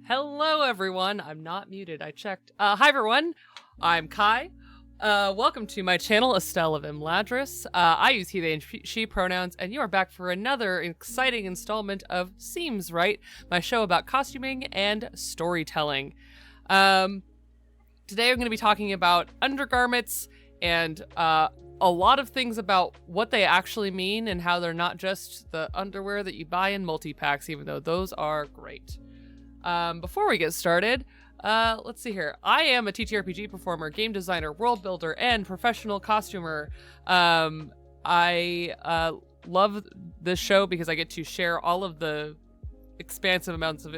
Hello, everyone. I'm not muted. I checked. Hi, everyone. I'm Kai. Welcome to my channel, Estelle of Imladris. I use he, they, and she pronouns, and you are back for another exciting installment of Seems Right, my show about costuming and storytelling. Today I'm going to be talking about undergarments and a lot of things about what they actually mean and how they're not just the underwear that you buy in multi-packs, even though those are great. Before we get started, let's see here. I am a TTRPG performer, game designer, world builder, and professional costumer. I love this show because I get to share all of the expansive amounts of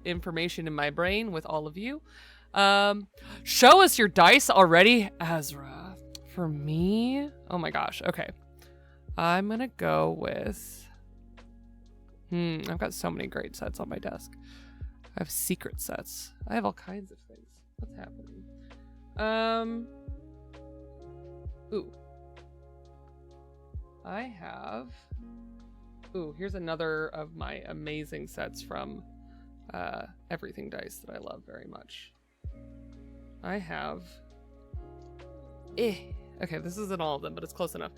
information in my brain with all of you. Show us your dice already, Azra. For me? Oh my gosh. Okay. I'm gonna go with... I've got so many great sets on my desk. I have secret sets. I have all kinds of things. What's happening? Ooh. I have... Ooh, here's another of my amazing sets from Everything Dice that I love very much. I have... Okay, this isn't all of them, but it's close enough.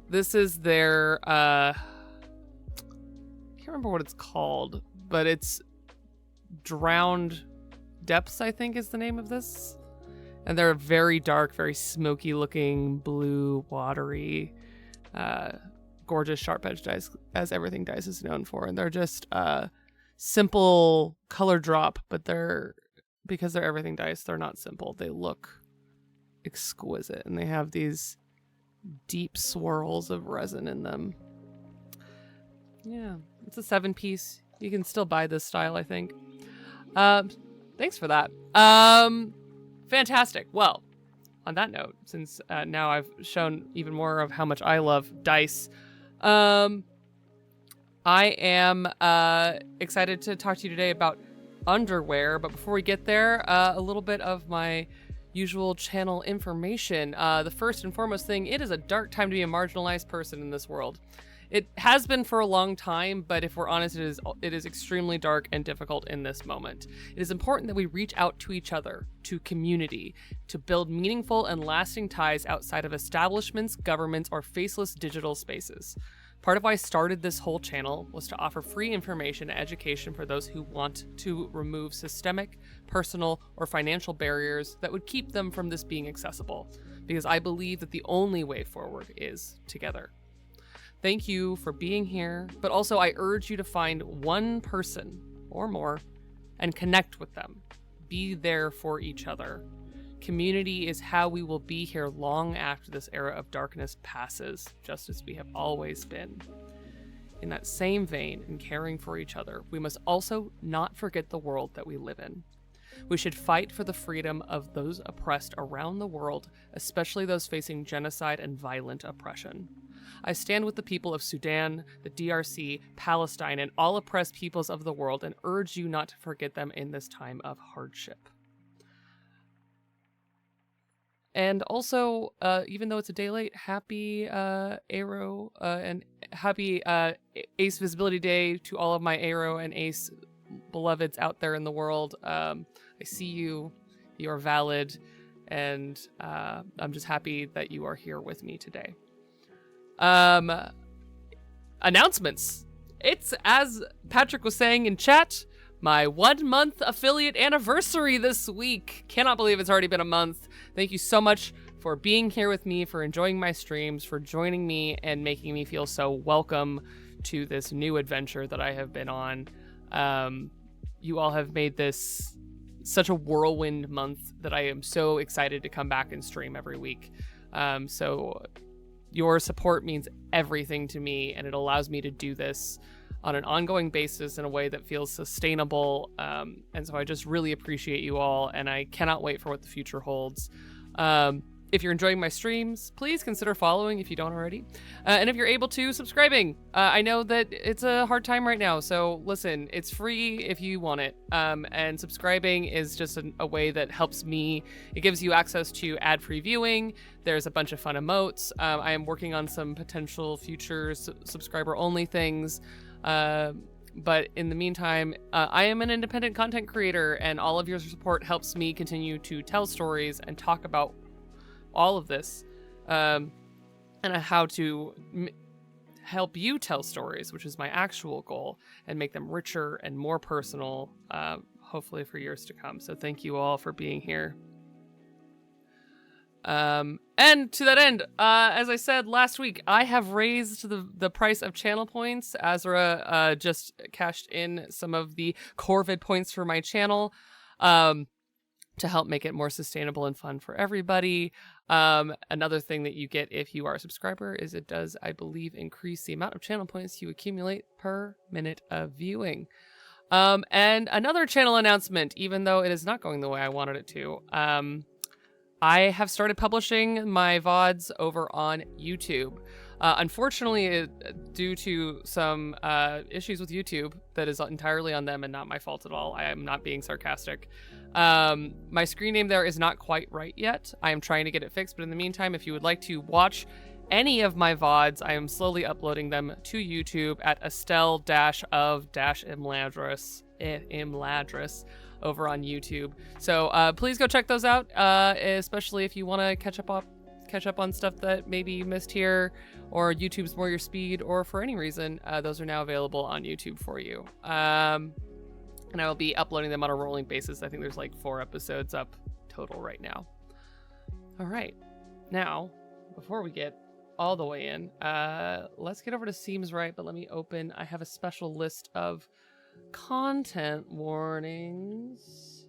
This is their... I can't remember what it's called, but it's Drowned Depths, I think is the name of this. And they're very dark, very smoky looking, blue, watery, gorgeous sharp edge dice, as Everything Dice is known for. And they're just simple color drop, but because they're Everything Dice, they're not simple. They look exquisite, and they have these deep swirls of resin in them. Yeah, it's a 7-piece. You can still buy this style, I think. Thanks for that. Fantastic. Well, on that note, since now I've shown even more of how much I love dice, I am excited to talk to you today about underwear. But before we get there, a little bit of my usual channel information. The first and foremost thing, it is a dark time to be a marginalized person in this world. It has been for a long time, but if we're honest, it is extremely dark and difficult in this moment. It is important that we reach out to each other, to community, to build meaningful and lasting ties outside of establishments, governments, or faceless digital spaces. Part of why I started this whole channel was to offer free information and education for those who want to remove systemic, personal, or financial barriers that would keep them from this being accessible, because I believe that the only way forward is together. Thank you for being here, but also I urge you to find one person or more and connect with them. Be there for each other. Community is how we will be here long after this era of darkness passes, just as we have always been. In that same vein, in caring for each other, we must also not forget the world that we live in. We should fight for the freedom of those oppressed around the world, especially those facing genocide and violent oppression. I stand with the people of Sudan, the DRC, Palestine, and all oppressed peoples of the world and urge you not to forget them in this time of hardship. And also, even though it's a day late, happy Aero and happy Ace Visibility Day to all of my Aero and Ace beloveds out there in the world. I see you, you are valid, and I'm just happy that you are here with me today. Announcements. It's, as Patrick was saying in chat, my 1-month affiliate anniversary this week. Cannot believe it's already been a month. Thank you so much for being here with me, for enjoying my streams, for joining me and making me feel so welcome to this new adventure that I have been on. You all have made this such a whirlwind month that I am so excited to come back and stream every week. So your support means everything to me, and it allows me to do this on an ongoing basis in a way that feels sustainable. And so I just really appreciate you all, and I cannot wait for what the future holds. If you're enjoying my streams, please consider following if you don't already. And if you're able to, subscribing. I know that it's a hard time right now, so listen, it's free if you want it. And subscribing is just a way that helps me. It gives you access to ad-free viewing. There's a bunch of fun emotes. I am working on some potential future subscriber-only things. But in the meantime, I am an independent content creator, and all of your support helps me continue to tell stories and talk about all of this, and how to help you tell stories, which is my actual goal, and make them richer and more personal, hopefully for years to come. So thank you all for being here. And to that end, as I said last week, I have raised the price of channel points. Azra just cashed in some of the Corvid points for my channel, to help make it more sustainable and fun for everybody. Another thing that you get if you are a subscriber is it does, I believe, increase the amount of channel points you accumulate per minute of viewing. And another channel announcement, even though it is not going the way I wanted it to. I have started publishing my VODs over on YouTube. Unfortunately, due to some issues with YouTube that is entirely on them and not my fault at all. I am not being sarcastic. My screen name there is not quite right yet. I am trying to get it fixed, but in the meantime, if you would like to watch any of my VODs, I am slowly uploading them to YouTube at Estelle-of-Imladris over on YouTube. So please go check those out, especially if you want to catch up on stuff that maybe you missed here, or YouTube's more your speed, or for any reason, those are now available on YouTube for you. And I will be uploading them on a rolling basis. I think there's like 4 episodes up total right now. All right. Now, before we get all the way in, let's get over to Seems Right, but let me open. I have a special list of content warnings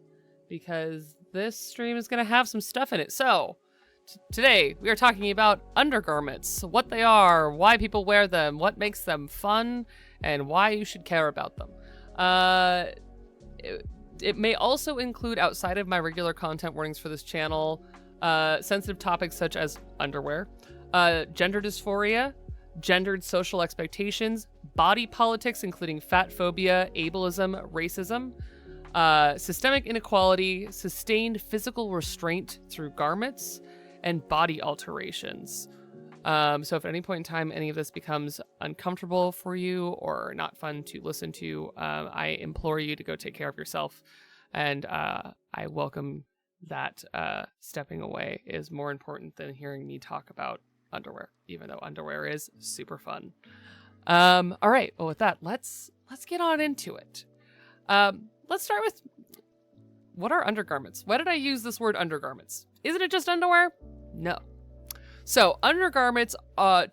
because this stream is going to have some stuff in it. So, today we are talking about undergarments, what they are, why people wear them, what makes them fun, and why you should care about them. It may also include, outside of my regular content warnings for this channel, sensitive topics such as underwear, gender dysphoria, gendered social expectations, body politics, including fat phobia, ableism, racism, systemic inequality, sustained physical restraint through garments, and body alterations. So if at any point in time any of this becomes uncomfortable for you or not fun to listen to, I implore you to go take care of yourself. And I welcome that stepping away is more important than hearing me talk about underwear, even though underwear is super fun. All right. Well, with that, let's get on into it. Let's start with, what are undergarments? Why did I use this word undergarments? Isn't it just underwear? No. So undergarments,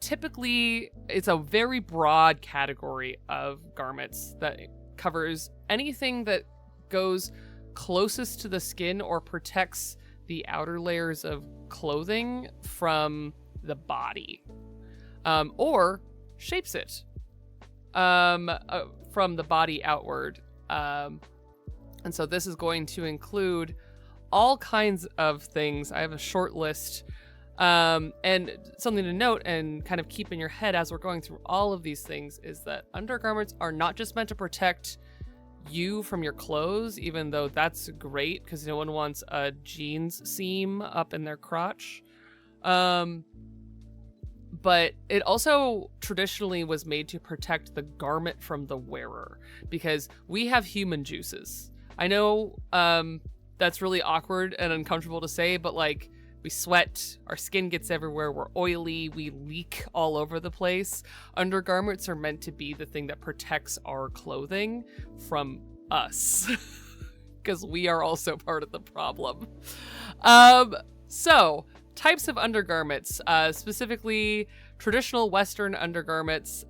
typically, it's a very broad category of garments that covers anything that goes closest to the skin or protects the outer layers of clothing from the body, or shapes it from the body outward. And so this is going to include all kinds of things. I have a short list, and something to note and kind of keep in your head as we're going through all of these things is that undergarments are not just meant to protect you from your clothes, even though that's great because no one wants a jeans seam up in their crotch. But it also traditionally was made to protect the garment from the wearer, because we have human juices. I know that's really awkward and uncomfortable to say, but like, we sweat, our skin gets everywhere, we're oily, we leak all over the place. Undergarments are meant to be the thing that protects our clothing from us, because we are also part of the problem. So, types of undergarments, specifically traditional Western undergarments,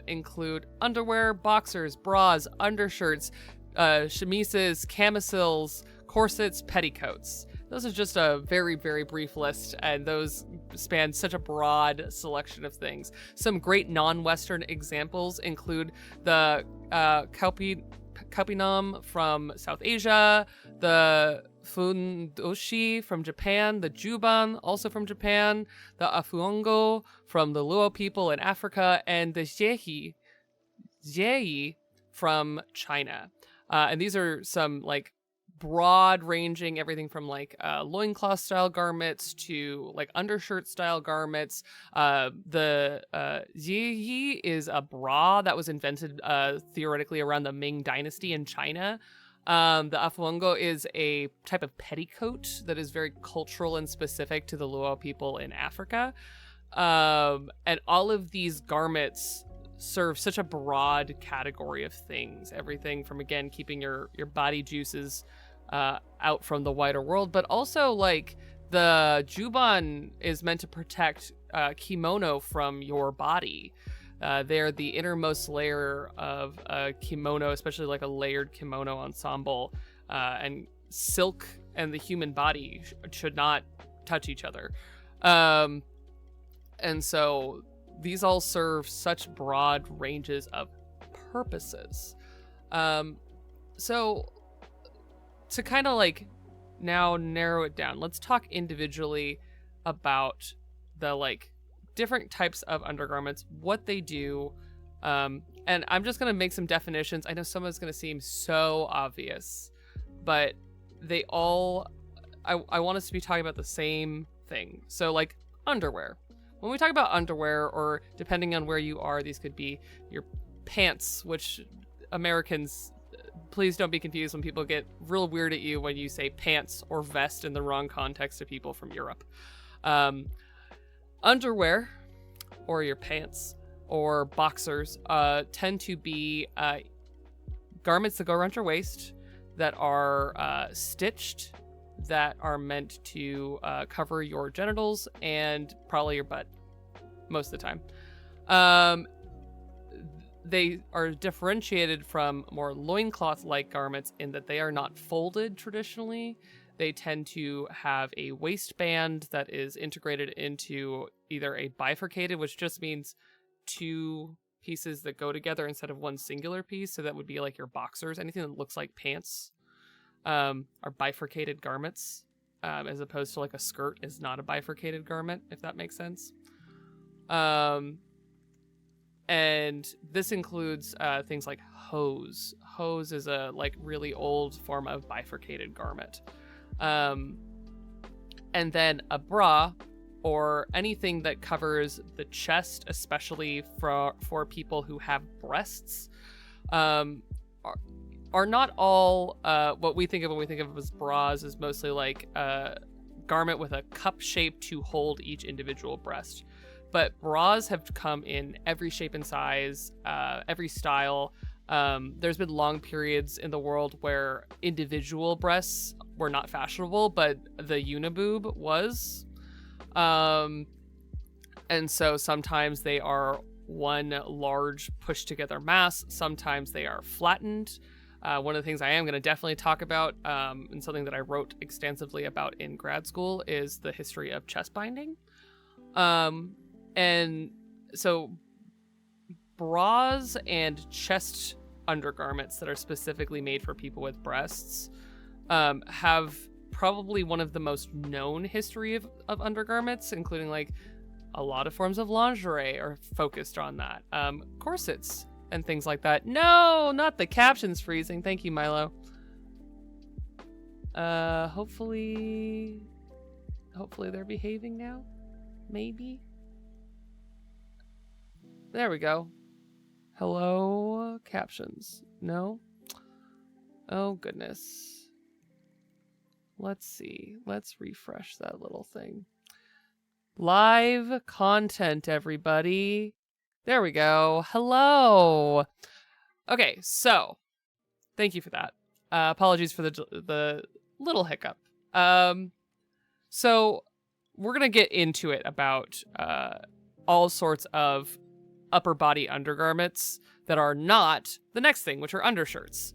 include underwear, boxers, bras, undershirts, chemises, camisoles, corsets, petticoats. Those are just a very, very brief list, and those span such a broad selection of things. Some great non-Western examples include the Kaupinam from South Asia, the Fundoshi from Japan, the Juban, also from Japan, the Afuongo from the Luo people in Africa, and the Jieyi from China. And these are some like broad ranging, everything from like loincloth style garments to like undershirt style garments. The ziyi is a bra that was invented theoretically around the Ming Dynasty in China. The afuongo is a type of petticoat that is very cultural and specific to the Luo people in Africa. And all of these garments serve such a broad category of things. Everything from, again, keeping your body juices out from the wider world, but also like the juban is meant to protect kimono from your body. They're the innermost layer of a kimono, especially like a layered kimono ensemble. And silk and the human body should not touch each other. And so these all serve such broad ranges of purposes. So to kind of like now narrow it down, let's talk individually about the like different types of undergarments, what they do. And I'm just going to make some definitions. I know some of it's going to seem so obvious, but they all, I want us to be talking about the same thing. So like underwear. When we talk about underwear, or depending on where you are, these could be your pants, which Americans, please don't be confused when people get real weird at you when you say pants or vest in the wrong context to people from Europe. Underwear, or your pants, or boxers, tend to be garments that go around your waist that are stitched, that are meant to cover your genitals and probably your butt most of the time. They are differentiated from more loincloth-like garments in that they are not folded traditionally. They tend to have a waistband that is integrated into either a bifurcated, which just means two pieces that go together instead of one singular piece. So that would be like your boxers. Anything that looks like pants are bifurcated garments, as opposed to like a skirt is not a bifurcated garment, if that makes sense. And this includes things like hose. Hose is a like really old form of bifurcated garment. And then a bra, or anything that covers the chest, especially for people who have breasts, are not all what we think of when we think of as bras is mostly like a garment with a cup shape to hold each individual breast. But bras have come in every shape and size, every style. There's been long periods in the world where individual breasts were not fashionable, but the uniboob was. And so sometimes they are one large pushed together mass. Sometimes they are flattened. One of the things I am going to definitely talk about, and something that I wrote extensively about in grad school, is the history of chest binding. And so bras and chest undergarments that are specifically made for people with breasts have probably one of the most known history of undergarments, including like a lot of forms of lingerie are focused on that. Corsets and things like that. No, not the captions freezing. Thank you, Milo. Hopefully they're behaving now. Maybe. There we go. Hello, captions. No? Oh, goodness. Let's see. Let's refresh that little thing. Live content, everybody. There we go. Hello. Okay, so thank you for that. Apologies for the little hiccup. So we're going to get into it about all sorts of upper body undergarments that are not the next thing, which are undershirts.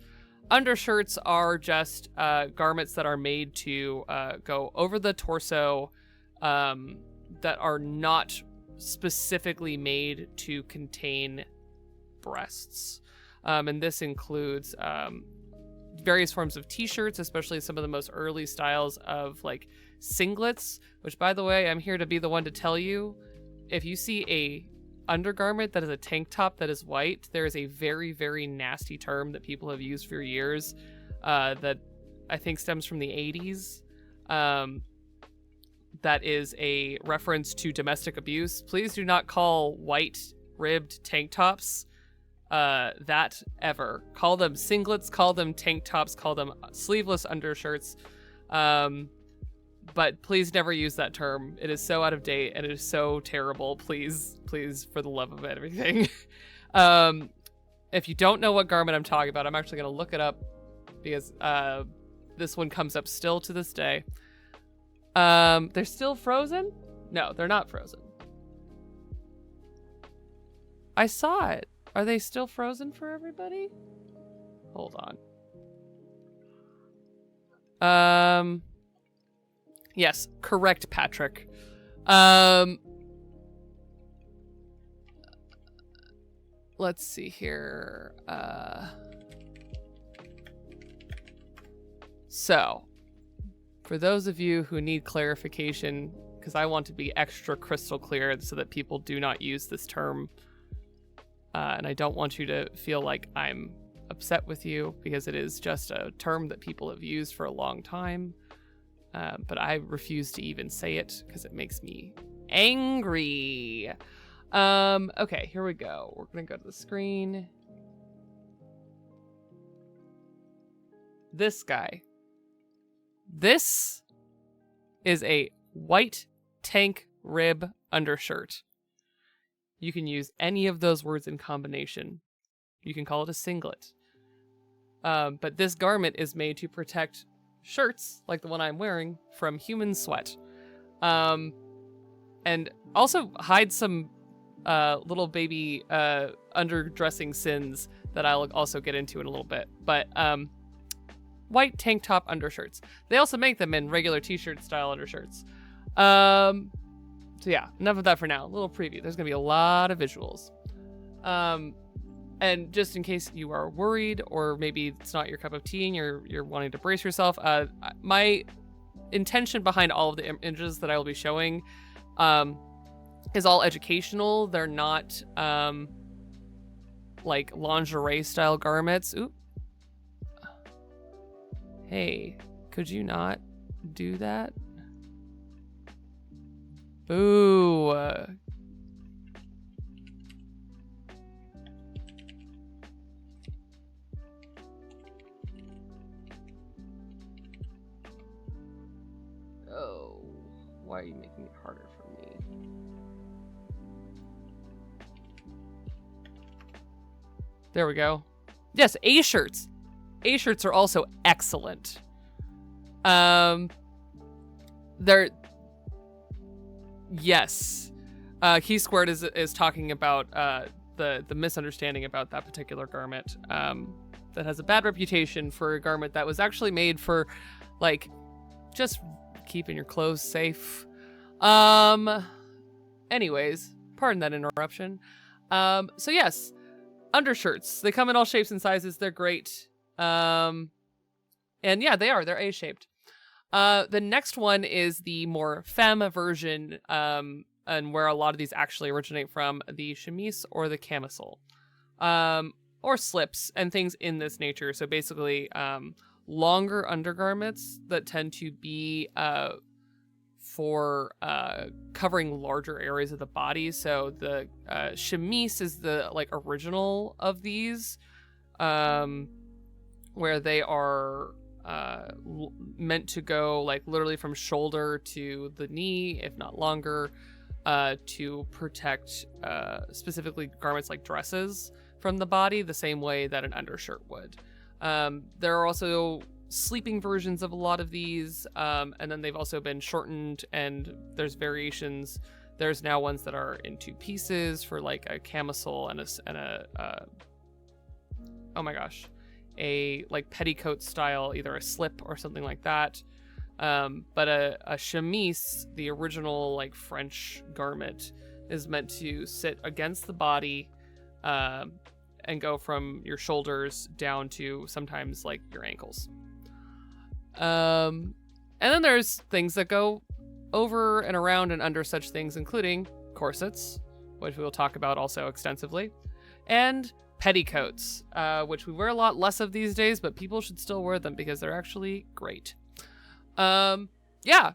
Undershirts are just garments that are made to go over the torso, that are not specifically made to contain breasts. And this includes various forms of t-shirts, especially some of the most early styles of like singlets, which, by the way, I'm here to be the one to tell you, if you see a undergarment that is a tank top that is white, there is a very, very nasty term that people have used for years that I think stems from the 80s. That is a reference to domestic abuse. Please do not call white ribbed tank tops that ever. Call them singlets, call them tank tops, call them sleeveless undershirts. But please never use that term. It is so out of date and it is so terrible. Please, for the love of everything. If you don't know what garment I'm talking about, I'm actually going to look it up because this one comes up still to this day. They're still frozen? No, they're not frozen. I saw it. Are they still frozen for everybody? Hold on. Yes, correct, Patrick. Let's see here. So, for those of you who need clarification, because I want to be extra crystal clear so that people do not use this term, and I don't want you to feel like I'm upset with you, because it is just a term that people have used for a long time. But I refuse to even say it because it makes me angry. Okay, here we go. We're gonna go to the screen. This guy. This is a white tank rib undershirt. You can use any of those words in combination. You can call it a singlet. But this garment is made to protect shirts, like the one I'm wearing, from human sweat. And also hide some little baby underdressing sins that I'll also get into in a little bit. But white tank top undershirts. They also make them in regular t-shirt style undershirts. So yeah, enough of that for now. A little preview. There's gonna be a lot of visuals. And just in case you are worried, or maybe it's not your cup of tea and you're wanting to brace yourself, my intention behind all of the images that I will be showing is all educational. They're not like lingerie style garments. Oop. Hey, could you not do that? Boo. Oh, why are you making it harder for me? There we go. Yes, A-shirts. A-shirts are also excellent. They're... Yes. Key Squared is talking about the misunderstanding about that particular garment that has a bad reputation for a garment that was actually made for, like, just keeping your clothes safe. Anyways, pardon that interruption. So yes, undershirts. They come in all shapes and sizes. They're great. And yeah, they're A-shaped. The next one is the more femme version, and where a lot of these actually originate from, the chemise or the camisole, or slips and things in this nature. So basically, longer undergarments that tend to be for covering larger areas of the body. So the chemise is the original of these, where they are meant to go literally from shoulder to the knee, if not longer, to protect specifically garments like dresses from the body, the same way that an undershirt would. There are also sleeping versions of a lot of these, and then they've also been shortened, and there's variations. There's now ones that are in two pieces for a camisole and a oh my gosh, a petticoat style, either a slip or something like that. But a chemise, the original French garment, is meant to sit against the body and go from your shoulders down to sometimes your ankles. And then there's things that go over and around and under such things, including corsets, which we will talk about also extensively, and petticoats, which we wear a lot less of these days, but people should still wear them because they're actually great. Yeah.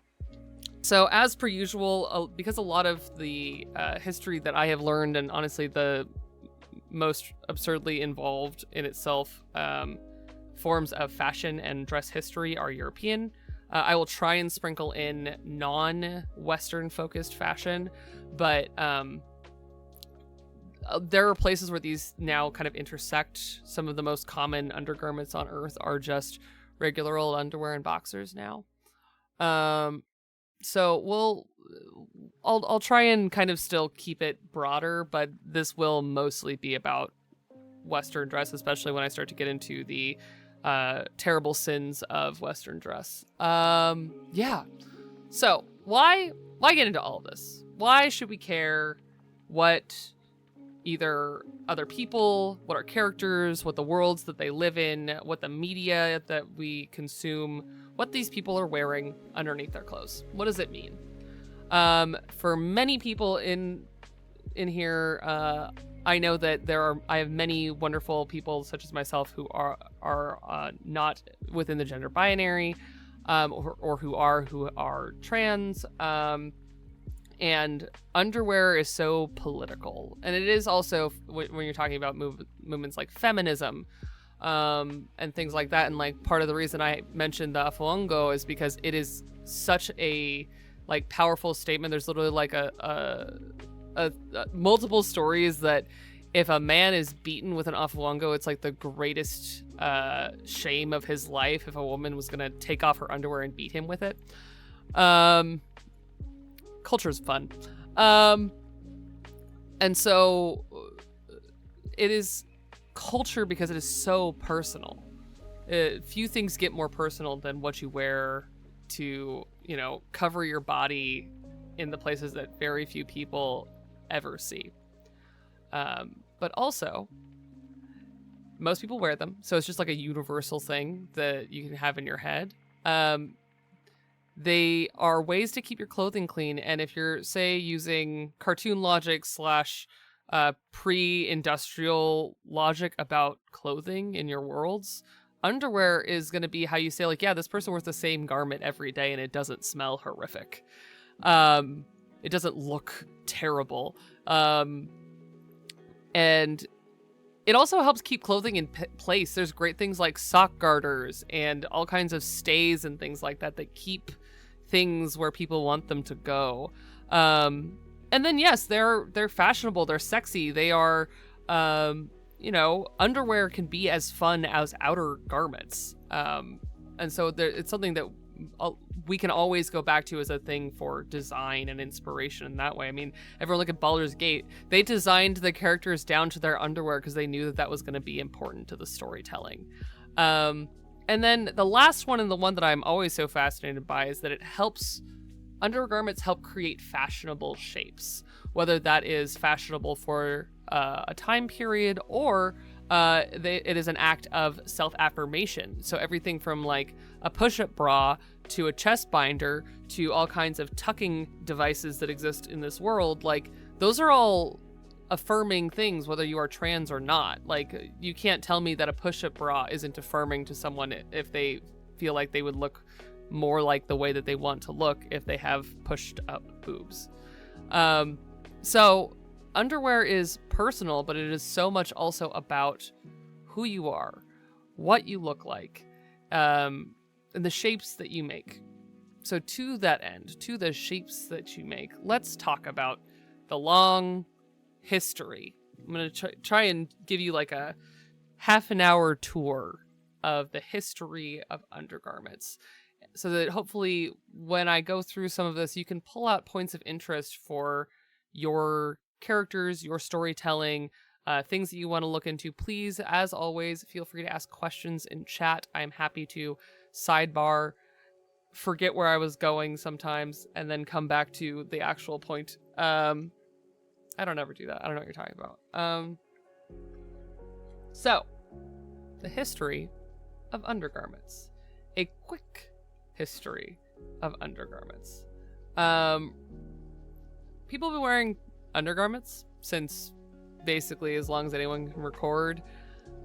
So as per usual, because a lot of the history that I have learned, and honestly the most absurdly involved in itself forms of fashion and dress history are European, I will try and sprinkle in non-Western focused fashion, but there are places where these now kind of intersect. Some of the most common undergarments on Earth are just regular old underwear and boxers now. So I'll try and kind of still keep it broader, but this will mostly be about Western dress, especially when I start to get into the terrible sins of Western dress. Yeah. So why get into all of this? Why should we care what either other people, what our characters, what the worlds that they live in, what the media that we consume, what these people are wearing underneath their clothes? What does it mean? For many people in here, I know that I have many wonderful people such as myself who are not within the gender binary, or who are trans, and underwear is so political, and it is also when you're talking about movements like feminism, and things like that. And like part of the reason I mentioned the afuongo is because it is such a like powerful statement. There's literally like a multiple stories that if a man is beaten with an afuongo, it's like the greatest shame of his life if a woman was gonna take off her underwear and beat him with it. Culture's fun. And so it is culture because it is so personal. Few things get more personal than what you wear to, cover your body in the places that very few people ever see. But also, most people wear them, so it's just like a universal thing that you can have in your head. They are ways to keep your clothing clean, and if you're, say, using cartoon logic / pre-industrial logic about clothing in your worlds, underwear is going to be how you say, like, yeah, this person wears the same garment every day and it doesn't smell horrific. It doesn't look terrible. And it also helps keep clothing in place. There's great things like sock garters and all kinds of stays and things like that that keep things where people want them to go. And then yes, they're fashionable, they're sexy, they are underwear can be as fun as outer garments. And so it's something that we can always go back to as a thing for design and inspiration in that way. I mean, everyone look at Baldur's Gate. They designed the characters down to their underwear because they knew that was going to be important to the storytelling. And then the last one, and the one that I'm always so fascinated by, is that undergarments help create fashionable shapes, whether that is fashionable for a time period or it is an act of self-affirmation. So everything from like a push-up bra to a chest binder to all kinds of tucking devices that exist in this world, like those are all affirming things, whether you are trans or not. Like, you can't tell me that a push-up bra isn't affirming to someone if they feel like they would look more like the way that they want to look if they have pushed up boobs. So underwear is personal, but it is so much also about who you are, what you look like, and the shapes that you make. So to that end, to the shapes that you make, let's talk about the long history. I'm going to try and give you like a half an hour tour of the history of undergarments, so that hopefully when I go through some of this, you can pull out points of interest for your characters, your storytelling, things that you want to look into. Please, as always, feel free to ask questions in chat. I'm happy to sidebar, forget where I was going sometimes, and then come back to the actual point. I don't ever do that. I don't know what you're talking about. So, the history of undergarments. A quick history of undergarments. People have been wearing undergarments since basically as long as anyone can record.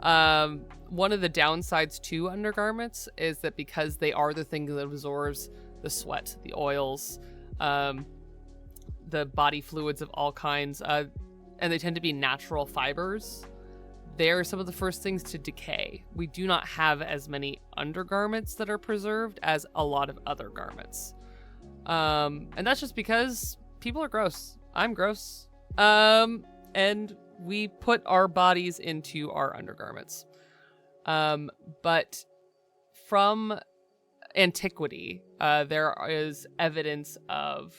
One of the downsides to undergarments is that because they are the thing that absorbs the sweat, the oils, the body fluids of all kinds, and they tend to be natural fibers, they're some of the first things to decay. We do not have as many undergarments that are preserved as a lot of other garments. And that's just because people are gross. I'm gross. And we put our bodies into our undergarments. But from antiquity, there is evidence of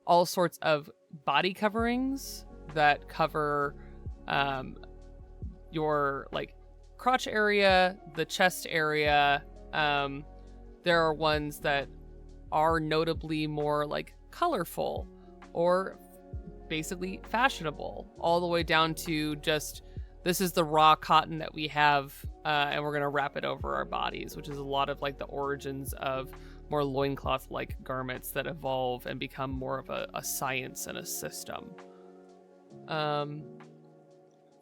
all sorts of body coverings that cover your like crotch area, the chest area. There are ones that are notably more like colorful or basically fashionable, all the way down to just this is the raw cotton that we have, and we're gonna wrap it over our bodies, which is a lot of like the origins of more loincloth like garments that evolve and become more of a science and a system.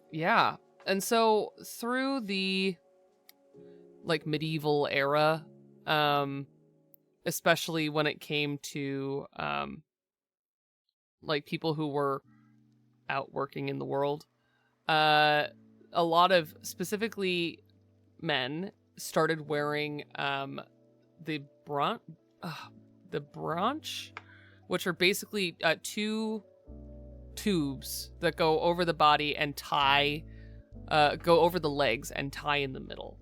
Yeah. And so through the like medieval era, especially when it came to like people who were out working in the world, a lot of specifically men started wearing the branch, which are basically two tubes that go over the body and tie, go over the legs and tie in the middle.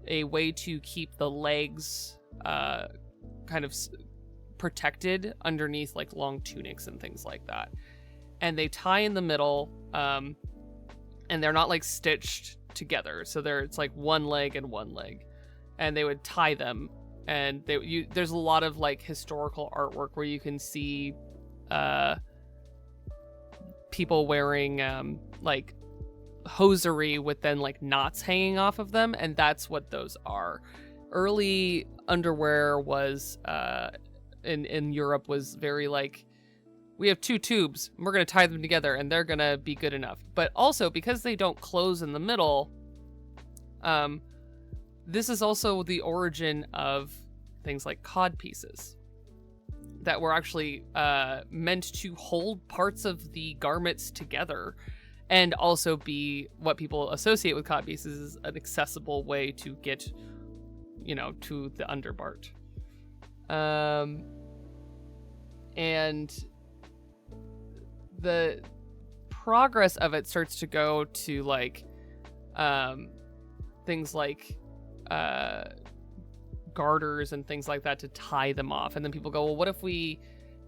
A way to keep the legs kind of protected underneath like long tunics and things like that. And they tie in the middle, and they're not like stitched together. So it's like one leg and one leg, and they would tie them. And there's a lot of like historical artwork where you can see people wearing like hosiery with then like knots hanging off of them, and that's what those are. Early underwear was in Europe was very like, we have two tubes, and we're going to tie them together and they're going to be good enough. But also because they don't close in the middle, this is also the origin of things like cod pieces that were actually meant to hold parts of the garments together, and also be what people associate with cod pieces is an accessible way to get, to the underbart. And the progress of it starts to go to like things like garters and things like that to tie them off. And then people go, well, what if we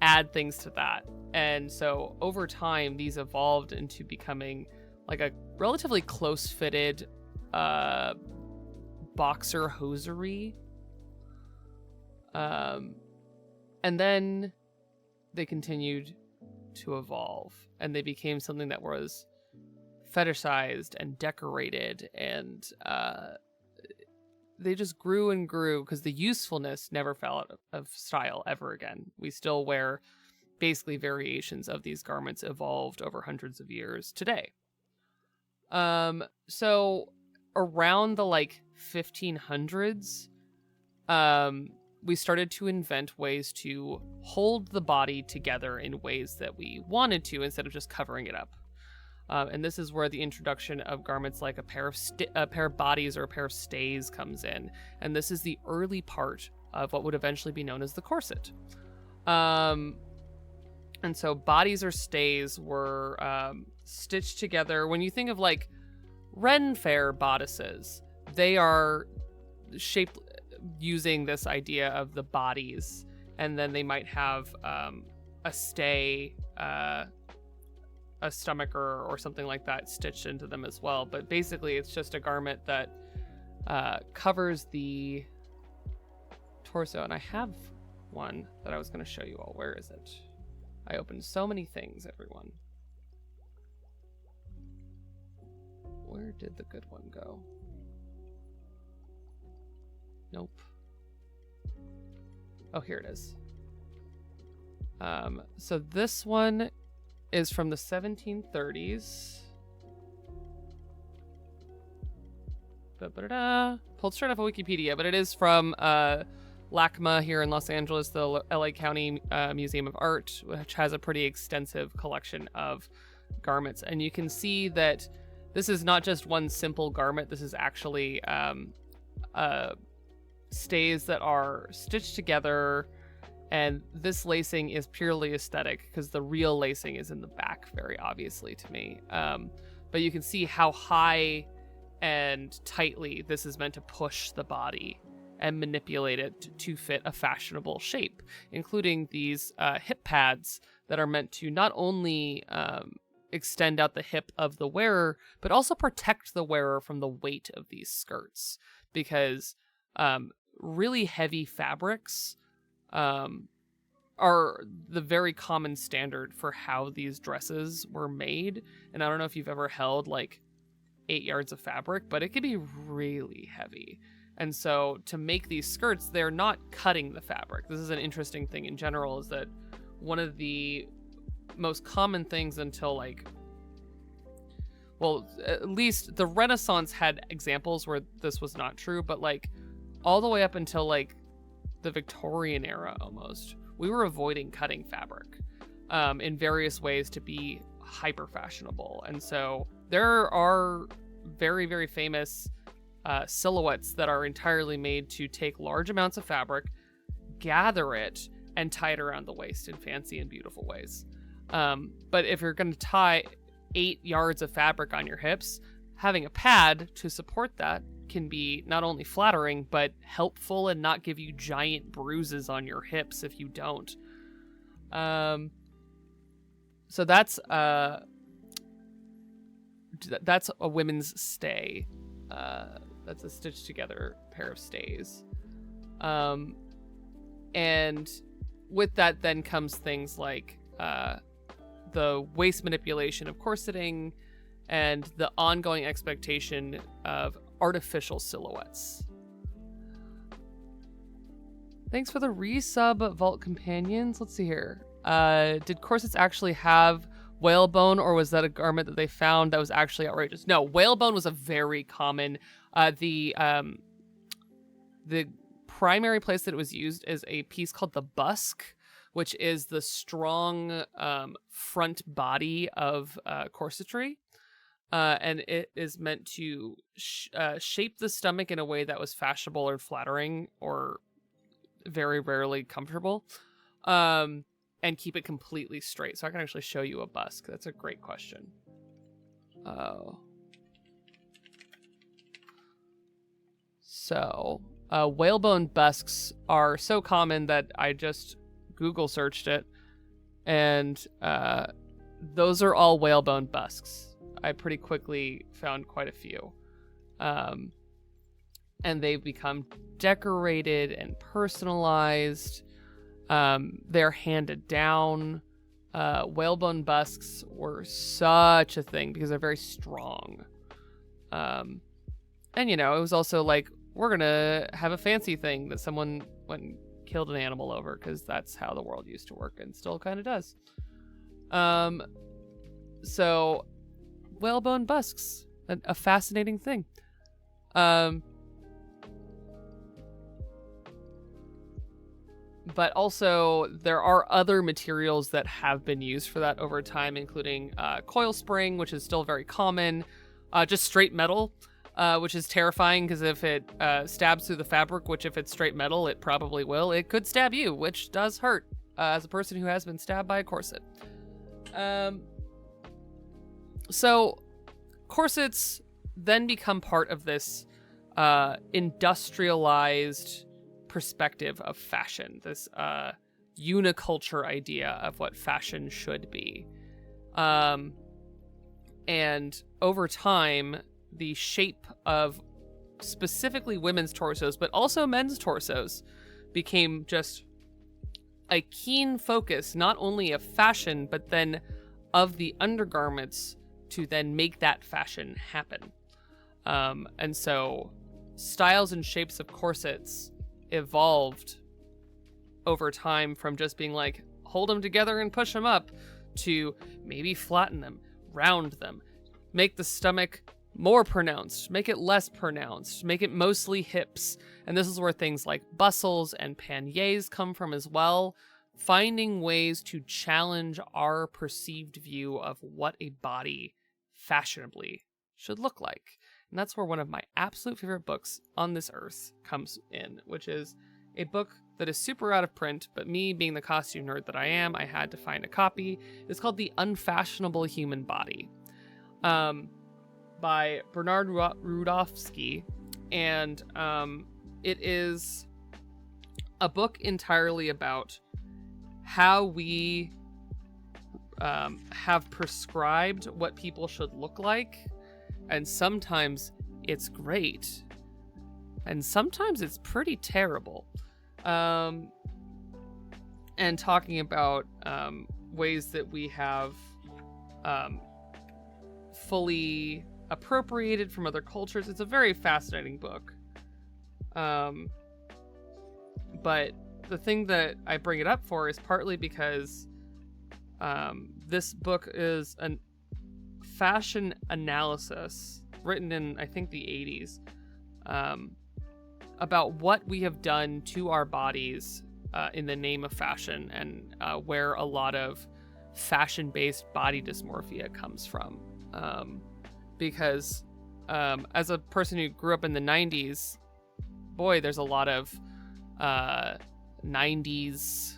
add things to that? And so over time, these evolved into becoming like a relatively close-fitted boxer hosiery. And then they continued to evolve, and they became something that was fetishized and decorated, and they just grew and grew because the usefulness never fell out of style ever again. We still wear basically variations of these garments evolved over hundreds of years today. So around the like 1500s, we started to invent ways to hold the body together in ways that we wanted to, instead of just covering it up. And this is where the introduction of garments like a pair of bodies or a pair of stays comes in. And this is the early part of what would eventually be known as the corset. And so bodies or stays were stitched together. When you think of like Ren Fair bodices, they are shaped using this idea of the bodies, and then they might have a stay, a stomacher or something like that stitched into them as well. But basically it's just a garment that covers the torso. And I have one that I was going to show you all. Where is it? I opened so many things, everyone. Where did the good one go? Nope. Oh, here it is. So this one is from the 1730s. Pulled straight off of Wikipedia, but it is from LACMA here in Los Angeles, the LA County Museum of Art, which has a pretty extensive collection of garments. And you can see that this is not just one simple garment. This is actually stays that are stitched together, and this lacing is purely aesthetic because the real lacing is in the back, very obviously to me. But you can see how high and tightly this is meant to push the body and manipulate it to fit a fashionable shape, including these hip pads that are meant to not only extend out the hip of the wearer, but also protect the wearer from the weight of these skirts, because really heavy fabrics are the very common standard for how these dresses were made. And I don't know if you've ever held like 8 yards of fabric, but it can be really heavy. And so to make these skirts, they're not cutting the fabric. This is an interesting thing in general, is that one of the most common things until like, well, at least the Renaissance had examples where this was not true, but like all the way up until like the Victorian era almost, we were avoiding cutting fabric in various ways to be hyper fashionable. And so there are very, very famous silhouettes that are entirely made to take large amounts of fabric, gather it, and tie it around the waist in fancy and beautiful ways. But if you're going to tie 8 yards of fabric on your hips, having a pad to support that can be not only flattering, but helpful and not give you giant bruises on your hips if you don't. So that's a women's stay. That's a stitched together pair of stays. And with that then comes things like the waist manipulation of corseting and the ongoing expectation of artificial silhouettes. Thanks for the resub, Vault Companions. Let's see here. Did corsets actually have whalebone, or was that a garment that they found that was actually outrageous? No, whalebone was a very common. The primary place that it was used is a piece called the busk, which is the strong front body of corsetry. And it is meant to shape the stomach in a way that was fashionable or flattering or very rarely comfortable, and keep it completely straight. So I can actually show you a busk. That's a great question. So whalebone busks are so common that I just Google searched it, and those are all whalebone busks. I pretty quickly found quite a few. And they've become decorated and personalized. They're handed down. Whalebone busks were such a thing because they're very strong. And, you know, it was also like, we're going to have a fancy thing that someone went and killed an animal over, because that's how the world used to work and still kind of does. So whalebone busks, a fascinating thing. But also there are other materials that have been used for that over time, including coil spring, which is still very common, just straight metal, which is terrifying because if it stabs through the fabric, which if it's straight metal, it probably will, it could stab you, which does hurt as a person who has been stabbed by a corset. So corsets then become part of this industrialized perspective of fashion, this uniculture idea of what fashion should be. And over time, the shape of specifically women's torsos, but also men's torsos, became just a keen focus, not only of fashion, but then of the undergarments to then make that fashion happen. And so styles and shapes of corsets evolved over time from just being like, hold them together and push them up, to maybe flatten them, round them, make the stomach more pronounced, make it less pronounced, make it mostly hips. And this is where things like bustles and panniers come from as well. Finding ways to challenge our perceived view of what a body fashionably should look like. And that's where one of my absolute favorite books on this earth comes in, which is a book that is super out of print, but me being the costume nerd that I am, I had to find a copy. It's called The Unfashionable Human Body, by Bernard Rudofsky. And it is a book entirely about how we have prescribed what people should look like. And sometimes it's great. And sometimes it's pretty terrible. And talking about ways that we have fully appropriated from other cultures. It's a very fascinating book. But the thing that I bring it up for is partly because this book is a fashion analysis written in, I think, the 80s, about what we have done to our bodies in the name of fashion, and where a lot of fashion-based body dysmorphia comes from. Because as a person who grew up in the 90s, boy, there's a lot of 90s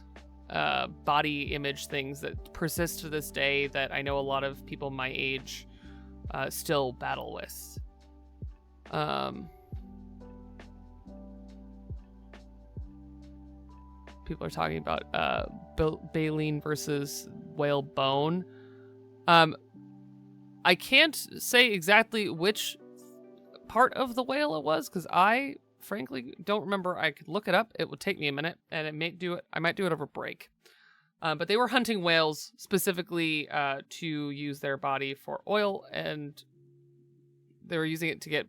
body image things that persist to this day that I know a lot of people my age still battle with. People are talking about baleen versus whale bone. I can't say exactly which part of the whale it was, because I frankly don't remember. I could look it up. It would take me a minute, and I might do it over break. But they were hunting whales specifically to use their body for oil, and they were using it to get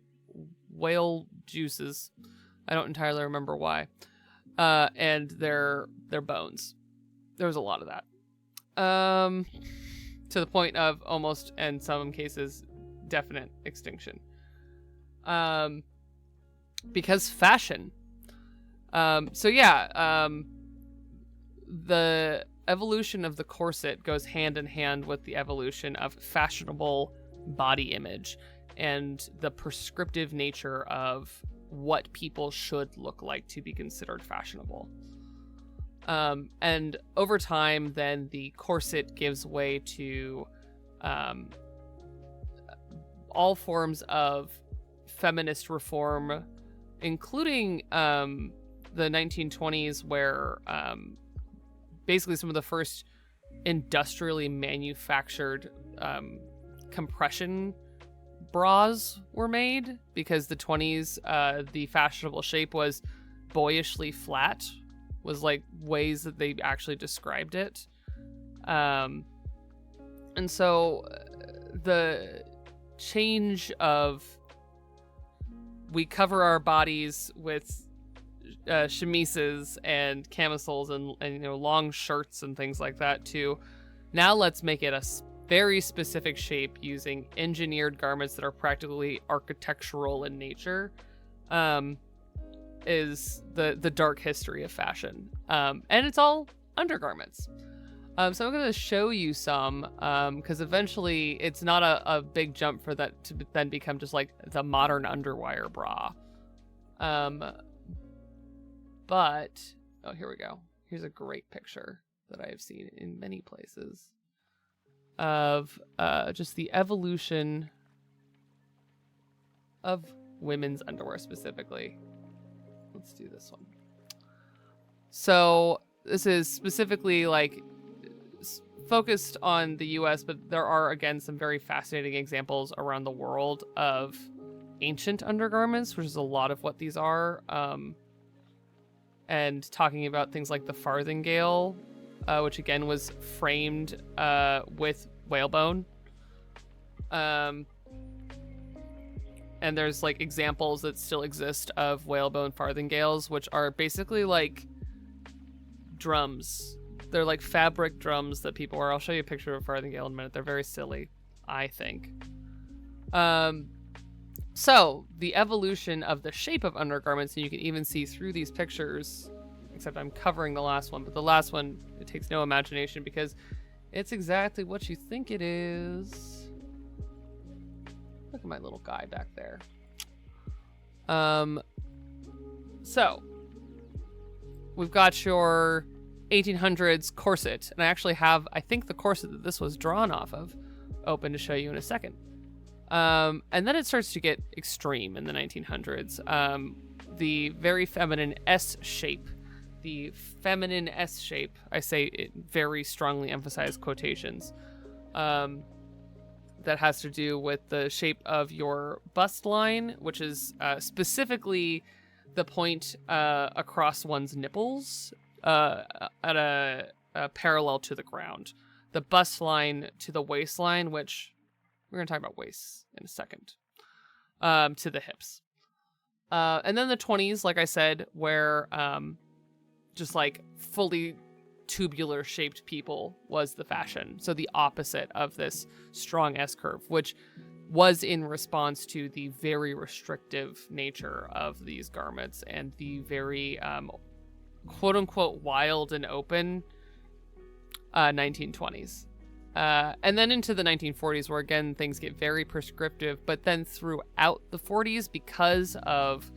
whale juices. I don't entirely remember why. And their bones. There was a lot of that. To the point of almost, in some cases, definite extinction. Because fashion. The evolution of the corset goes hand in hand with the evolution of fashionable body image and the prescriptive nature of what people should look like to be considered fashionable. And over time, then the corset gives way to all forms of feminist reform, including the 1920s, where basically some of the first industrially manufactured compression bras were made, because the 20s, the fashionable shape was boyishly flat, was like ways that they actually described it. And so the change of we cover our bodies with chemises and camisoles and long shirts and things like that, to now let's make it a very specific shape using engineered garments that are practically architectural in nature, is the dark history of fashion. And it's all undergarments. So I'm going to show you some, because eventually it's not a big jump for that to then become just like the modern underwire bra. But, oh, here we go. Here's a great picture that I have seen in many places of just the evolution of women's underwear specifically. Let's do this one. So this is specifically like focused on the US, but there are, again, some very fascinating examples around the world of ancient undergarments, which is a lot of what these are. And talking about things like the farthingale, which again was framed with whalebone. And there's like examples that still exist of whalebone farthingales, which are basically like drums They're like fabric drums that people wear. I'll show you a picture of a farthingale in a minute. They're very silly, I think. So the evolution of the shape of undergarments, and you can even see through these pictures, except I'm covering the last one, but the last one, it takes no imagination because it's exactly what you think it is. Look at my little guy back there. So we've got your 1800s corset, and I actually have, I think, the corset that this was drawn off of open to show you in a second. And then it starts to get extreme in the 1900s. The very feminine S shape, I say it very strongly emphasized quotations, that has to do with the shape of your bust line, which is specifically the point across one's nipples at a parallel to the ground. The bust line to the waistline, which we're going to talk about waists in a second, to the hips. And then the 20s, like I said, where just like fully tubular shaped people was the fashion. So the opposite of this strong S curve, which was in response to the very restrictive nature of these garments and the very quote unquote wild and open 1920s. And then into the 1940s, where again things get very prescriptive, but then throughout the 40s, because of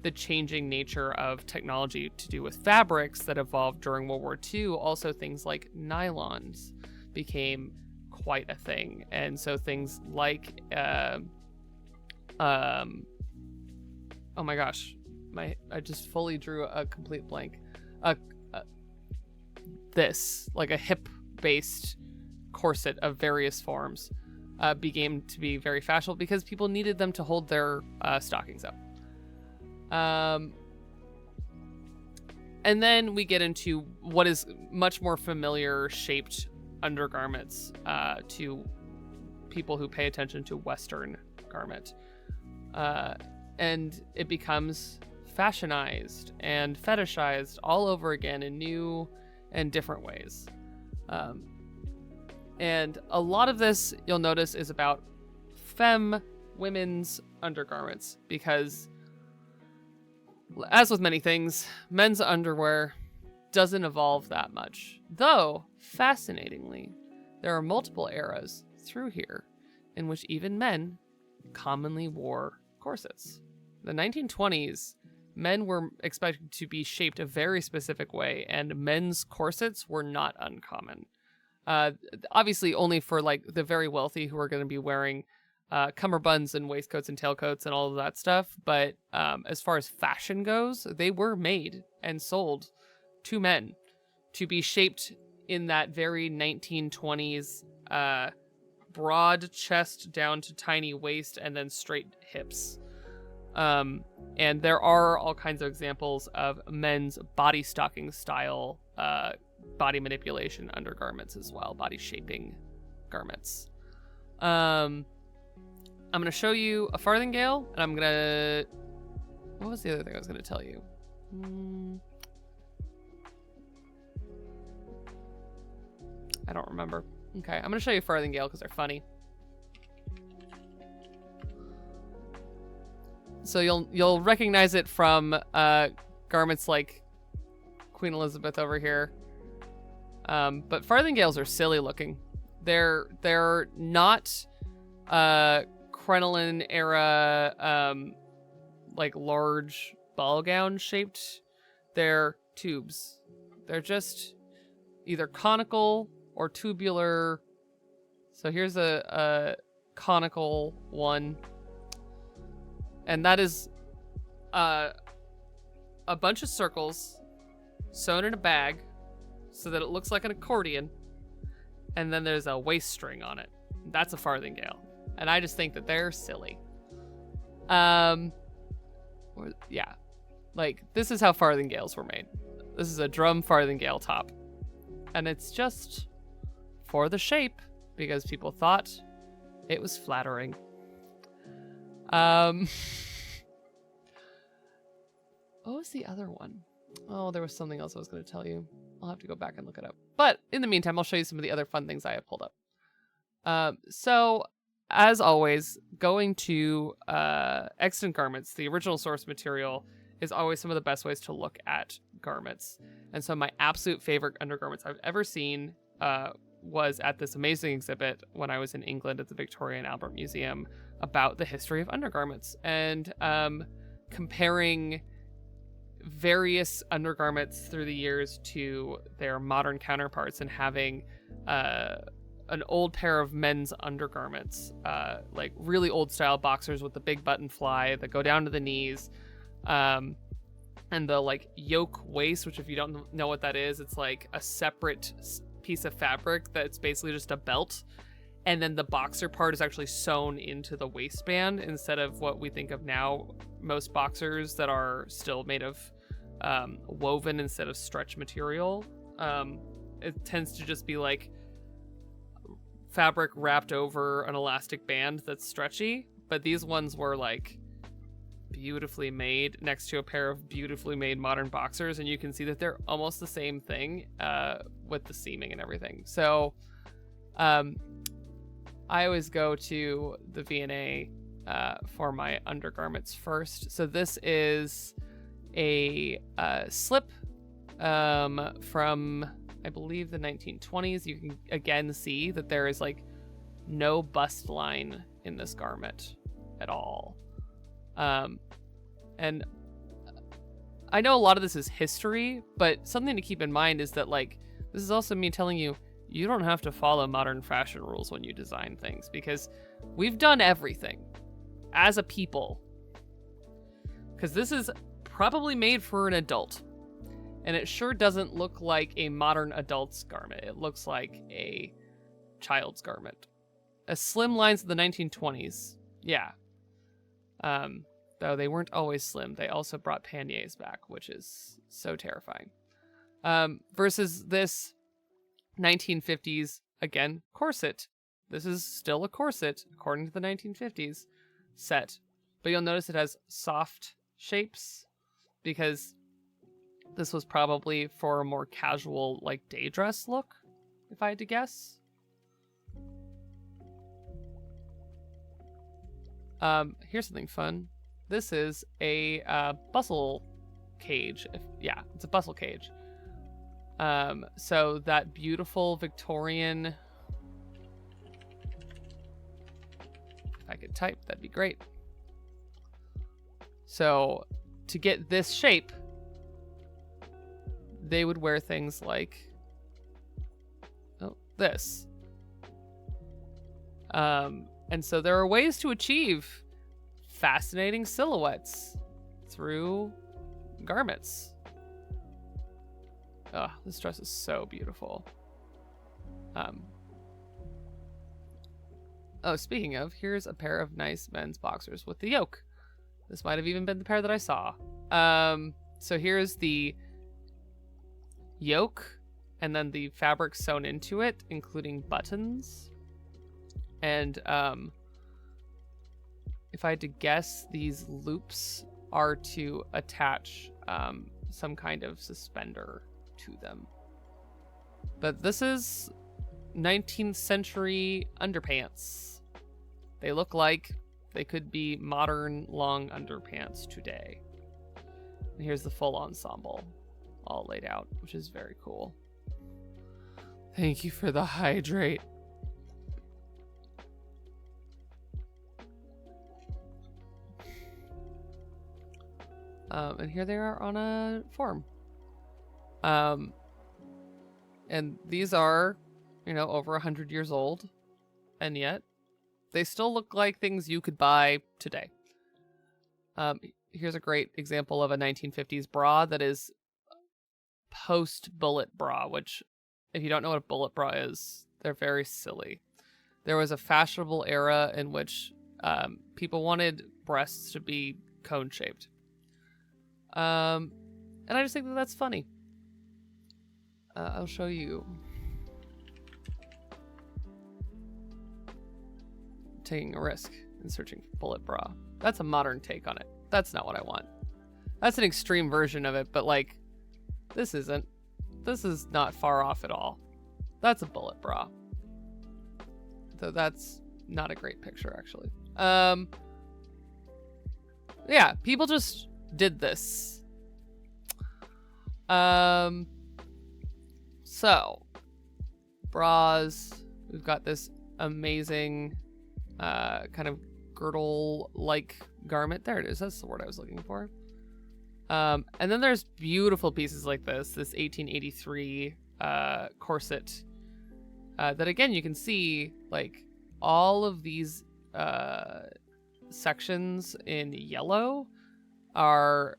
the changing nature of technology to do with fabrics that evolved during World War II, also things like nylons became quite a thing. And so things like oh my gosh, I just fully drew a complete blank. This, like a hip based corset of various forms, began to be very fashionable because people needed them to hold their stockings up. And then we get into what is much more familiar shaped undergarments to people who pay attention to Western garment. And it becomes fashionized and fetishized all over again in new and different ways. And a lot of this, you'll notice, is about women's undergarments, because as with many things, men's underwear doesn't evolve that much. Though, fascinatingly, there are multiple eras through here in which even men commonly wore corsets. The 1920s, men were expected to be shaped a very specific way, and men's corsets were not uncommon. Obviously only for like the very wealthy who are going to be wearing cummerbunds and waistcoats and tailcoats and all of that stuff. But as far as fashion goes, they were made and sold to men to be shaped in that very 1920s broad chest down to tiny waist and then straight hips. And there are all kinds of examples of men's body stocking style body manipulation undergarments as well, body shaping garments. I'm going to show you a farthingale, and I'm going to... What was the other thing I was going to tell you? I don't remember. Okay, I'm going to show you a farthingale because they're funny. So you'll recognize it from garments like Queen Elizabeth over here. But farthingales are silly looking. They're not crinoline era like large ball gown shaped. They're tubes. They're just either conical or tubular. So here's a conical one. And that is a bunch of circles sewn in a bag so that it looks like an accordion. And then there's a waist string on it. That's a farthingale. And I just think that they're silly. Yeah. Like, this is how farthingales were made. This is a drum farthingale top. And it's just for the shape because people thought it was flattering. What was the other one? Oh, there was something else I was going to tell you. I'll have to go back and look it up. But in the meantime, I'll show you some of the other fun things I have pulled up. So, as always, going to extant garments, the original source material, is always some of the best ways to look at garments. And so my absolute favorite undergarments I've ever seen was at this amazing exhibit when I was in England at the Victoria and Albert Museum about the history of undergarments and comparing various undergarments through the years to their modern counterparts and having an old pair of men's undergarments, like really old style boxers with the big button fly that go down to the knees, and the like yoke waist, which if you don't know what that is, it's like a separate piece of fabric that's basically just a belt, and then the boxer part is actually sewn into the waistband instead of what we think of now, most boxers that are still made of woven instead of stretch material. It tends to just be like fabric wrapped over an elastic band that's stretchy, but these ones were like beautifully made next to a pair of beautifully made modern boxers, and you can see that they're almost the same thing with the seaming and everything. So I always go to the V&A for my undergarments first. So this is a slip from, I believe, the 1920s. You can again see that there is like no bust line in this garment at all. And I know a lot of this is history, but something to keep in mind is that like this is also me telling you, you don't have to follow modern fashion rules when you design things, because we've done everything as a people. Because this is probably made for an adult, and it sure doesn't look like a modern adult's garment. It looks like a child's garment. A slim lines of the 1920s, yeah. Though they weren't always slim. They also brought panniers back, which is so terrifying. Versus this 1950s, again, corset. This is still a corset, according to the 1950s set. But you'll notice it has soft shapes, because this was probably for a more casual, like, day dress look, if I had to guess. Here's something fun. This is a bustle cage. Yeah, it's a bustle cage. So that beautiful Victorian... If I could type, that'd be great. So to get this shape, they would wear things like this. And so there are ways to achieve fascinating silhouettes through garments. Oh, this dress is so beautiful. Oh, speaking of, here's a pair of nice men's boxers with the yoke. This might have even been the pair that I saw. So here's the yoke, and then the fabric sewn into it, including buttons. And if I had to guess, these loops are to attach some kind of suspender to them. But this is 19th century underpants. They look like they could be modern long underpants today. And here's the full ensemble all laid out, which is very cool. Thank you for the hydrate. And here they are on a form. And these are, over 100 years old, and yet they still look like things you could buy today. Here's a great example of a 1950s bra that is post-bullet bra, which, if you don't know what a bullet bra is, they're very silly. There was a fashionable era in which people wanted breasts to be cone-shaped. And I just think that that's funny. I'll show you. Taking a risk and searching for bullet bra. That's a modern take on it. That's not what I want. That's an extreme version of it, but like, This isn't. This is not far off at all. That's a bullet bra. So that's not a great picture, actually. Yeah, people just did this. So, bras. We've got this amazing kind of girdle-like garment. There it is. That's the word I was looking for. And then there's beautiful pieces like this 1883 corset. That again, you can see like all of these sections in yellow are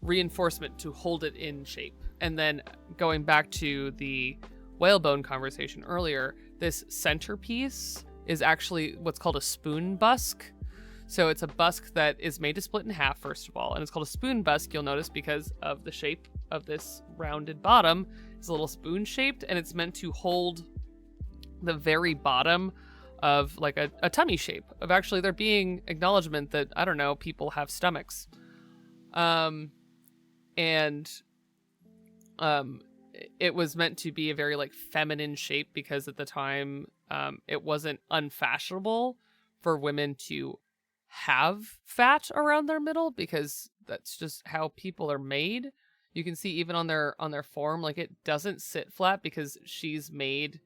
reinforcement to hold it in shape. And then going back to the whalebone conversation earlier, this centerpiece is actually what's called a spoon busk. So it's a busk that is made to split in half, first of all, and it's called a spoon busk, you'll notice, because of the shape of this rounded bottom. It's a little spoon shaped, and it's meant to hold the very bottom of like a tummy shape, of actually there being acknowledgement that, I don't know, people have stomachs. It was meant to be a very like feminine shape because at the time it wasn't unfashionable for women to have fat around their middle because that's just how people are made. You can see even on their form, like it doesn't sit flat because she's made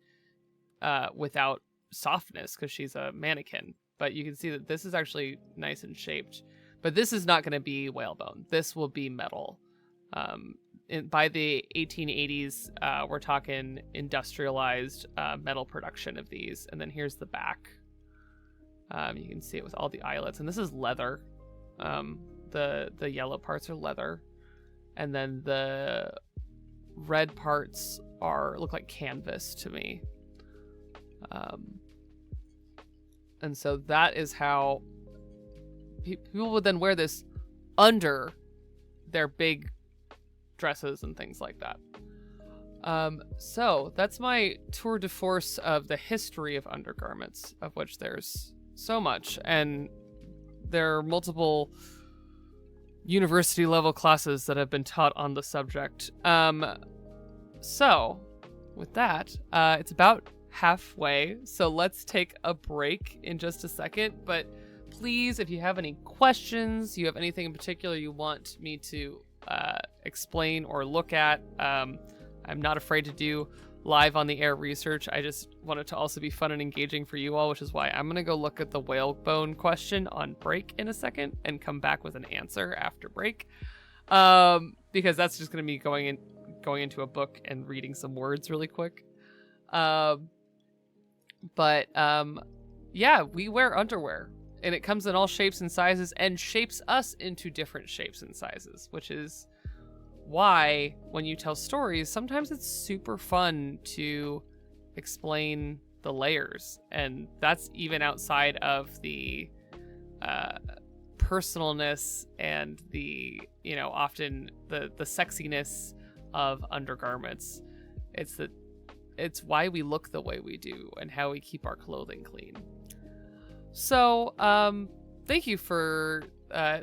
without softness because she's a mannequin. But you can see that this is actually nice and shaped. But this is not going to be whalebone. This will be metal. By the 1880s, we're talking industrialized metal production of these. And then here's the back. You can see it with all the eyelets. And this is leather. The yellow parts are leather. And then the red parts look like canvas to me. And so that is how people would then wear this under their big dresses and things like that. So that's my tour de force of the history of undergarments, of which there's so much, and there are multiple university level classes that have been taught on the subject. So with that, it's about halfway, so let's take a break in just a second. But please, if you have any questions, you have anything in particular you want me to explain or look at, I'm not afraid to do live on the air research. I just want it to also be fun and engaging for you all, which is why I'm going to go look at the whalebone question on break in a second and come back with an answer after break, because that's just going to be going into a book and reading some words really quick. Yeah, we wear underwear, and it comes in all shapes and sizes and shapes us into different shapes and sizes, which is why when you tell stories, sometimes it's super fun to explain the layers. And that's even outside of the personalness and the, often the sexiness of undergarments. It's why we look the way we do and how we keep our clothing clean. So, thank you for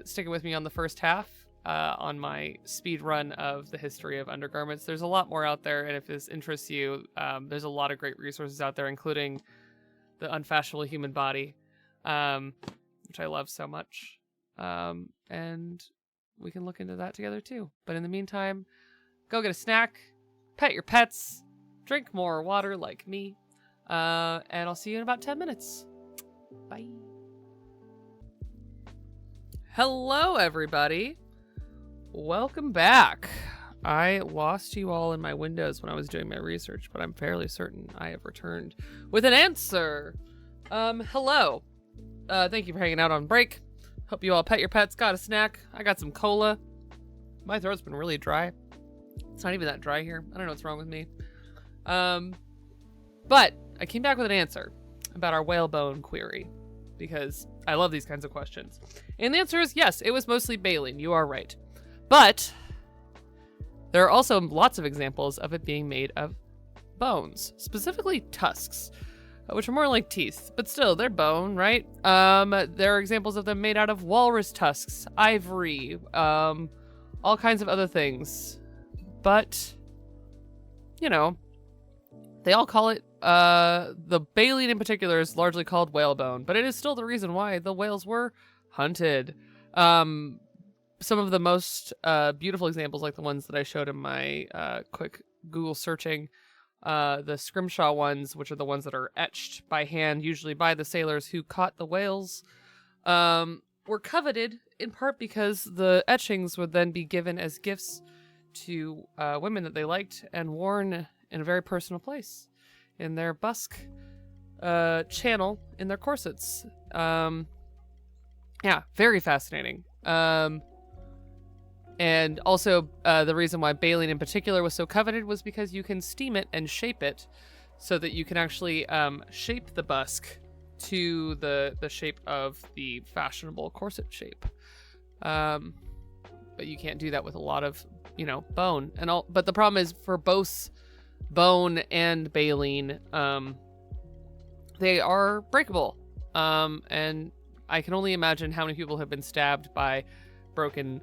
sticking with me on the first half on my speed run of the history of undergarments. There's a lot more out there, and if this interests you, there's a lot of great resources out there, including The Unfashionable Human Body, which I love so much. And we can look into that together too. But in the meantime, go get a snack, pet your pets, drink more water like me, and I'll see you in about 10 minutes. Bye. Hello, everybody. Welcome back. I lost you all in my windows when I was doing my research, but I'm fairly certain I have returned with an answer. Hello. Thank you for hanging out on break. Hope you all pet your pets, got a snack. I got some cola. My throat's been really dry. It's not even that dry here. I don't know what's wrong with me. But I came back with an answer about our whalebone query, because I love these kinds of questions. And the answer is yes, it was mostly baleen. You are right. But there are also lots of examples of it being made of bones, specifically tusks, which are more like teeth, but still, they're bone, right? There are examples of them made out of walrus tusks, ivory, all kinds of other things. But, you know, they all call it, the baleen in particular is largely called whalebone, but it is still the reason why the whales were hunted. Some of the most beautiful examples, like the ones that I showed in my quick Google searching, the scrimshaw ones, which are the ones that are etched by hand, usually by the sailors who caught the whales, were coveted in part because the etchings would then be given as gifts to women that they liked and worn in a very personal place in their busk channel in their corsets. Yeah, very fascinating. And also, the reason why baleen in particular was so coveted was because you can steam it and shape it so that you can actually shape the busk to the shape of the fashionable corset shape. But you can't do that with a lot of, bone. But the problem is for both bone and baleen, they are breakable. And I can only imagine how many people have been stabbed by broken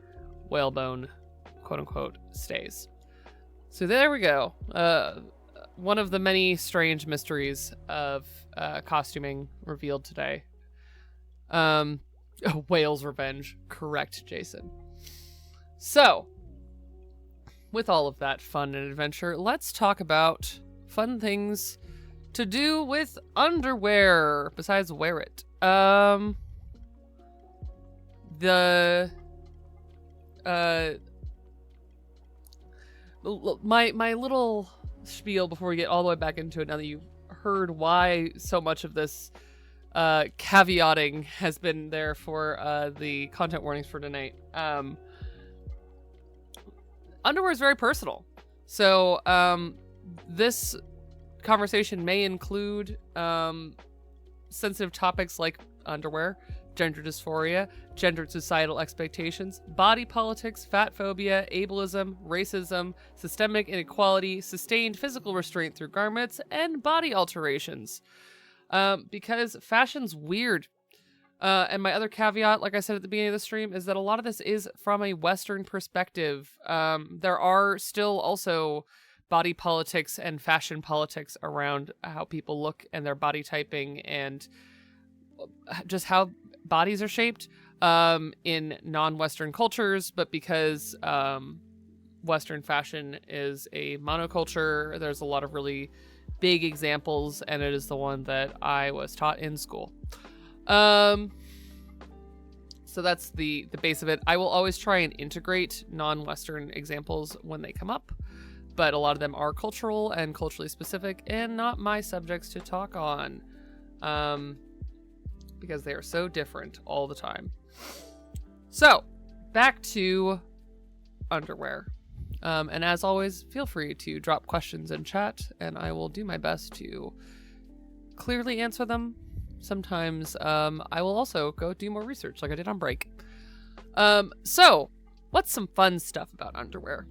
whalebone, quote unquote, stays. So there we go. One of the many strange mysteries of costuming revealed today. Whale's revenge. Correct, Jason. So, with all of that fun and adventure, let's talk about fun things to do with underwear besides wear it. My little spiel before we get all the way back into it, now that you've heard why so much of this caveating has been there for the content warnings for tonight. Underwear is very personal. So this conversation may include sensitive topics like underwear, gender dysphoria, gendered societal expectations, body politics, fat phobia, ableism, racism, systemic inequality, sustained physical restraint through garments, and body alterations. Because fashion's weird. And my other caveat, like I said at the beginning of the stream, is that a lot of this is from a Western perspective. There are still also body politics and fashion politics around how people look and their body typing and just how bodies are shaped in non-Western cultures. But because Western fashion is a monoculture, there's a lot of really big examples, and it is the one that I was taught in school. So that's the base of it. I will always try and integrate non-Western examples when they come up, but a lot of them are cultural and culturally specific and not my subjects to talk on, because they are so different all the time. So back to underwear. And as always, feel free to drop questions in chat and I will do my best to clearly answer them. Sometimes I will also go do more research like I did on break. So what's some fun stuff about underwear?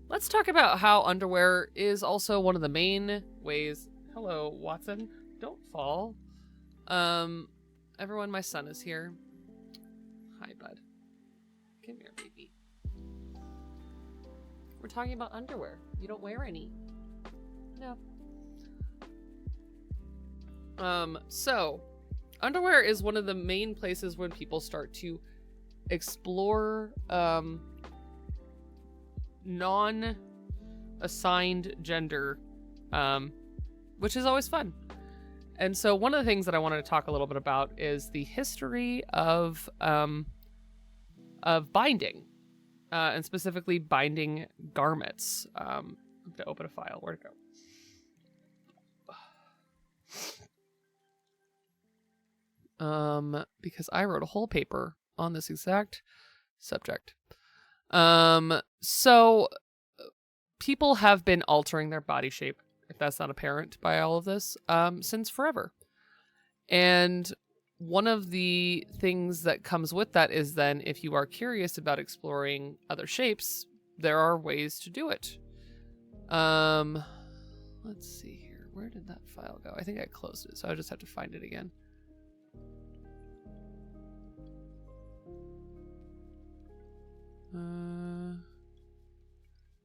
Let's talk about how underwear is also one of the main ways. Hello, Watson. Don't fall. Everyone, my son is here. Hi, bud. Come here, baby. We're talking about underwear. You don't wear any. No. So underwear is one of the main places when people start to explore non-assigned gender, which is always fun. And so one of the things that I wanted to talk a little bit about is the history of binding, and specifically binding garments. I have to open a file. Where'd it go? Because I wrote a whole paper on this exact subject. So people have been altering their body shape, if that's not apparent by all of this, since forever. And one of the things that comes with that is then if you are curious about exploring other shapes, there are ways to do it. Let's see here. Where did that file go? I think I closed it, so I just have to find it again.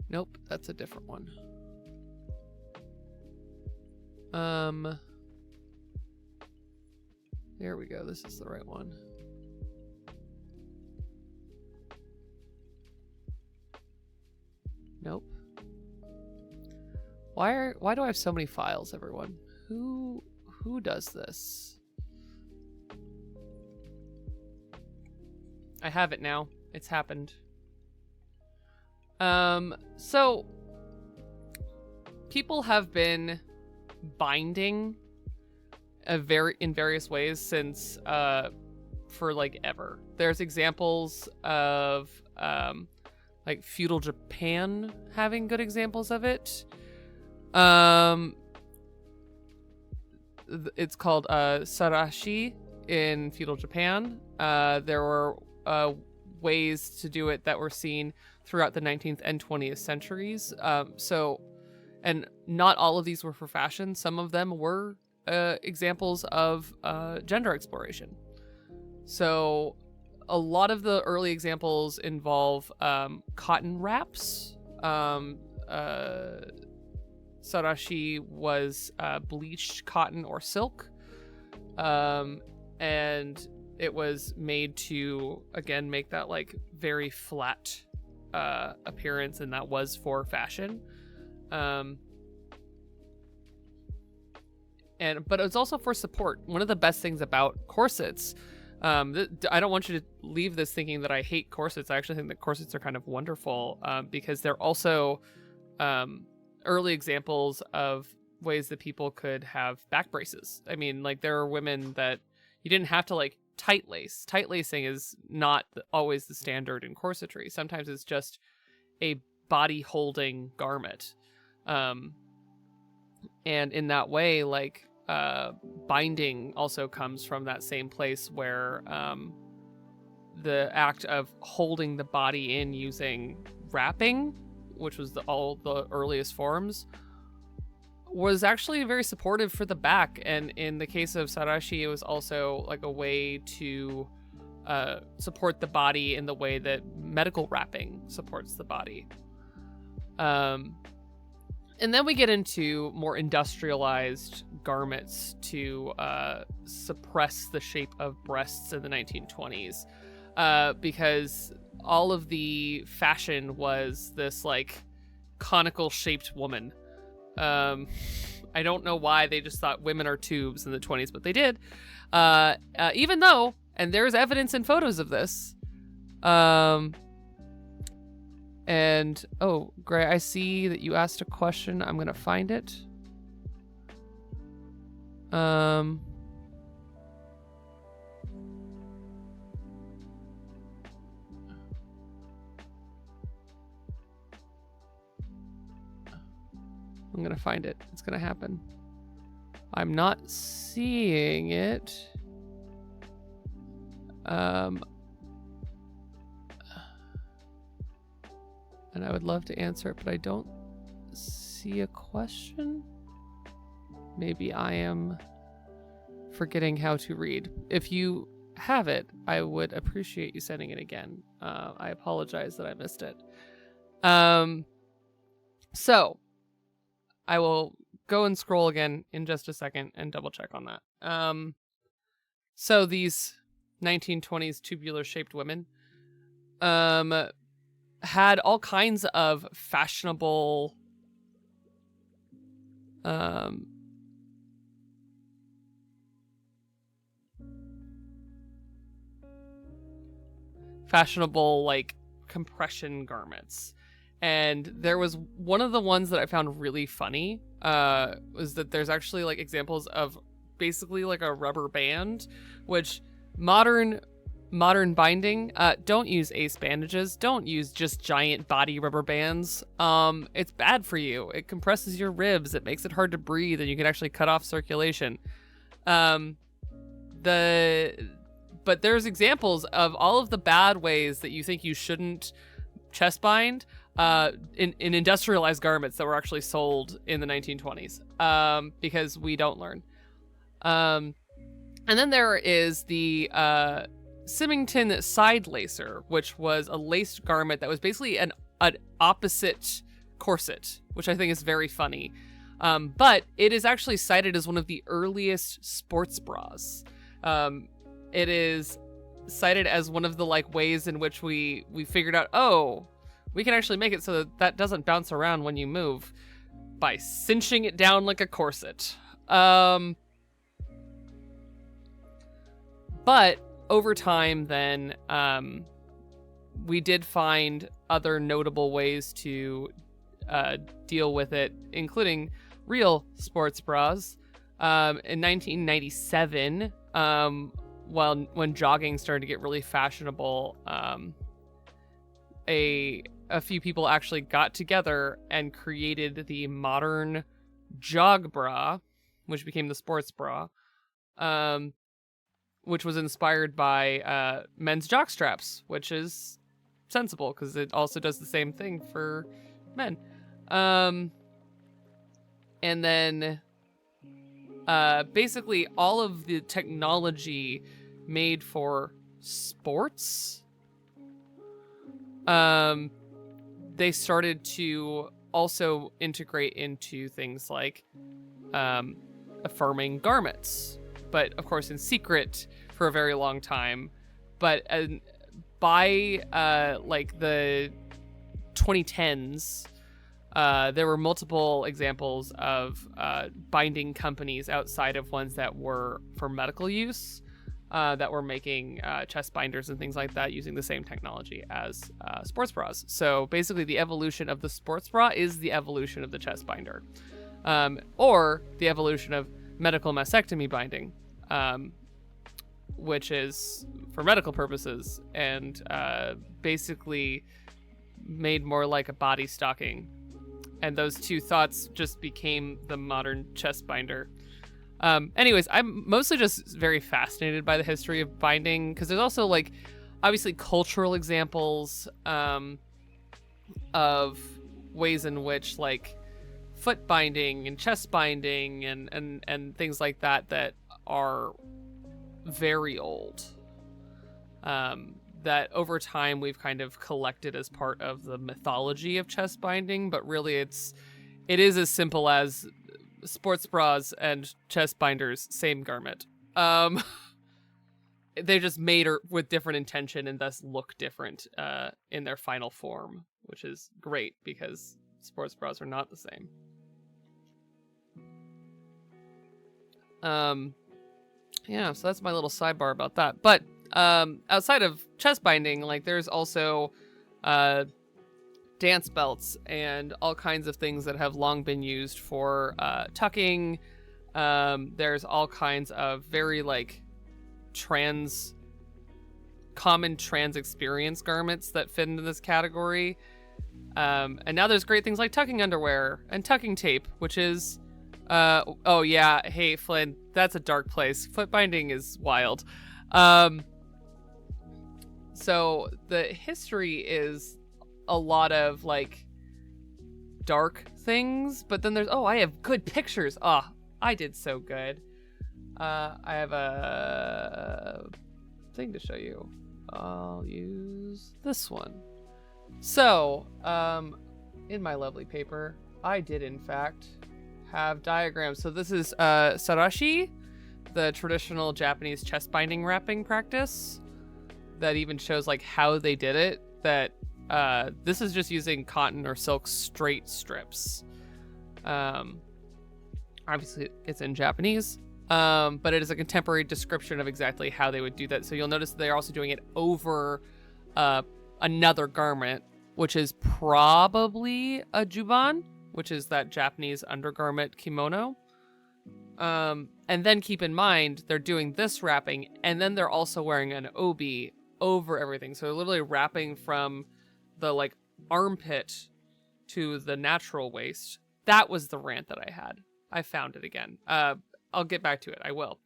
Nope, that's a different one. There we go. This is the right one. Nope. Why do I have so many files, everyone? Who does this? I have it now. It's happened. So people have been binding in various ways since for like ever. There's examples of like feudal Japan having good examples of it. It's called sarashi in feudal Japan. There were ways to do it that were seen throughout the 19th and 20th centuries. And not all of these were for fashion. Some of them were examples of gender exploration. So a lot of the early examples involve cotton wraps. Sarashi was bleached cotton or silk. And it was made to, again, make that like very flat appearance, and that was for fashion. But it's also for support. One of the best things about corsets, I don't want you to leave this thinking that I hate corsets. I actually think that corsets are kind of wonderful because they're also early examples of ways that people could have back braces. I mean, like there are women that you didn't have to like tight lace. Tight lacing is not always the standard in corsetry. Sometimes it's just a body holding garment. And in that way, like binding also comes from that same place where the act of holding the body in using wrapping, which was all the earliest forms, was actually very supportive for the back. And in the case of sarashi, it was also like a way to support the body in the way that medical wrapping supports the body. And then we get into more industrialized garments to suppress the shape of breasts in the 1920s, because all of the fashion was this like conical shaped woman. I don't know why they just thought women are tubes in the 20s, but they did. Even though, and there's evidence and photos of this. And, oh, Gray, I see that you asked a question. I'm going to find it. I'm going to find it. It's going to happen. I'm not seeing it. And I would love to answer it, but I don't see a question. Maybe I am forgetting how to read. If you have it, I would appreciate you sending it again. I apologize that I missed it. So I will go and scroll again in just a second and double check on that. So these 1920s tubular shaped women, had all kinds of fashionable like compression garments. And there was one of the ones that I found really funny was that there's actually like examples of basically like a rubber band, which modern binding, don't use ace bandages. Don't use just giant body rubber bands. It's bad for you. It compresses your ribs. It makes it hard to breathe, and you can actually cut off circulation. But there's examples of all of the bad ways that you think you shouldn't chest bind in industrialized garments that were actually sold in the 1920s, because we don't learn. And then there is the Symington side lacer, which was a laced garment that was basically an opposite corset, which I think is very funny. But it is actually cited as one of the earliest sports bras. It is cited as one of the like ways in which we figured out, oh, we can actually make it so that doesn't bounce around when you move by cinching it down like a corset. But over time then, we did find other notable ways to deal with it, including real sports bras. In 1997, when jogging started to get really fashionable, a few people actually got together and created the modern jog bra, which became the sports bra, which was inspired by men's jock straps, which is sensible because it also does the same thing for men. And then basically all of the technology made for sports, they started to also integrate into things like affirming garments, but of course in secret for a very long time. But by like the 2010s, there were multiple examples of binding companies outside of ones that were for medical use that were making chest binders and things like that using the same technology as sports bras. So basically the evolution of the sports bra is the evolution of the chest binder, or the evolution of medical mastectomy binding, which is for medical purposes and basically made more like a body stocking. And those two thoughts just became the modern chest binder. Anyways, I'm mostly just very fascinated by the history of binding because there's also like obviously cultural examples of ways in which like foot binding and chest binding and things like that are very old, that over time we've kind of collected as part of the mythology of chest binding, but really it is as simple as sports bras and chest binders, same garment. They just made with different intention and thus look different in their final form, which is great because sports bras are not the same. Yeah, so that's my little sidebar about that. But outside of chest binding, like there's also dance belts and all kinds of things that have long been used for tucking. There's all kinds of very like common trans experience garments that fit into this category. And now there's great things like tucking underwear and tucking tape, which is oh yeah, hey Flynn, that's a dark place. Foot binding is wild. So the history is a lot of like dark things, but then there's, I have good pictures. I did so good. I have a thing to show you. I'll use this one. So, in my lovely paper, I did in fact have diagrams. So this is sarashi, the traditional Japanese chest binding wrapping practice that even shows like how they did it. That this is just using cotton or silk straight strips. Obviously it's in Japanese, but it is a contemporary description of exactly how they would do that. So you'll notice they're also doing it over another garment, which is probably a juban, which is that Japanese undergarment kimono. And then keep in mind, they're doing this wrapping, and then they're also wearing an obi over everything. So they're literally wrapping from the like armpit to the natural waist. That was the rant that I had. I found it again. I'll get back to it. I will.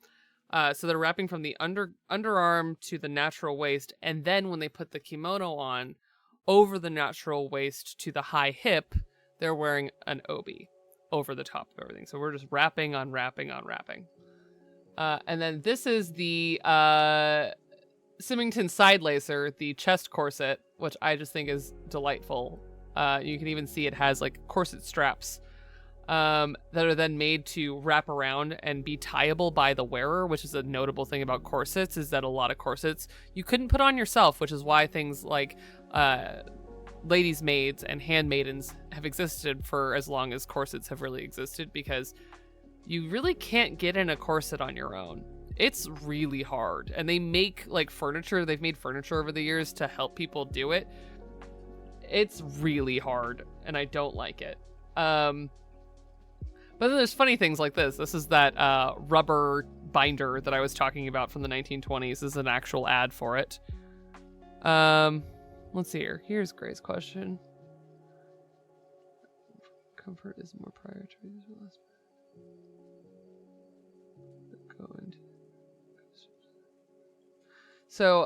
So they're wrapping from the underarm to the natural waist, and then when they put the kimono on over the natural waist to the high hip, they're wearing an obi over the top of everything. So we're just wrapping on wrapping on wrapping. And then this is the Symington side lacer, the chest corset, which I just think is delightful. You can even see it has like corset straps that are then made to wrap around and be tieable by the wearer, which is a notable thing about corsets, is that a lot of corsets you couldn't put on yourself, which is why things like ladies' maids and handmaidens have existed for as long as corsets have really existed, because you really can't get in a corset on your own. It's really hard. And they make like furniture. They've made furniture over the years to help people do it. It's really hard, and I don't like it. But then there's funny things like this. This is that rubber binder that I was talking about from the 1920s. This is an actual ad for it. Let's see here. Here's Gray's question. Comfort is more prioritized. Go into. So,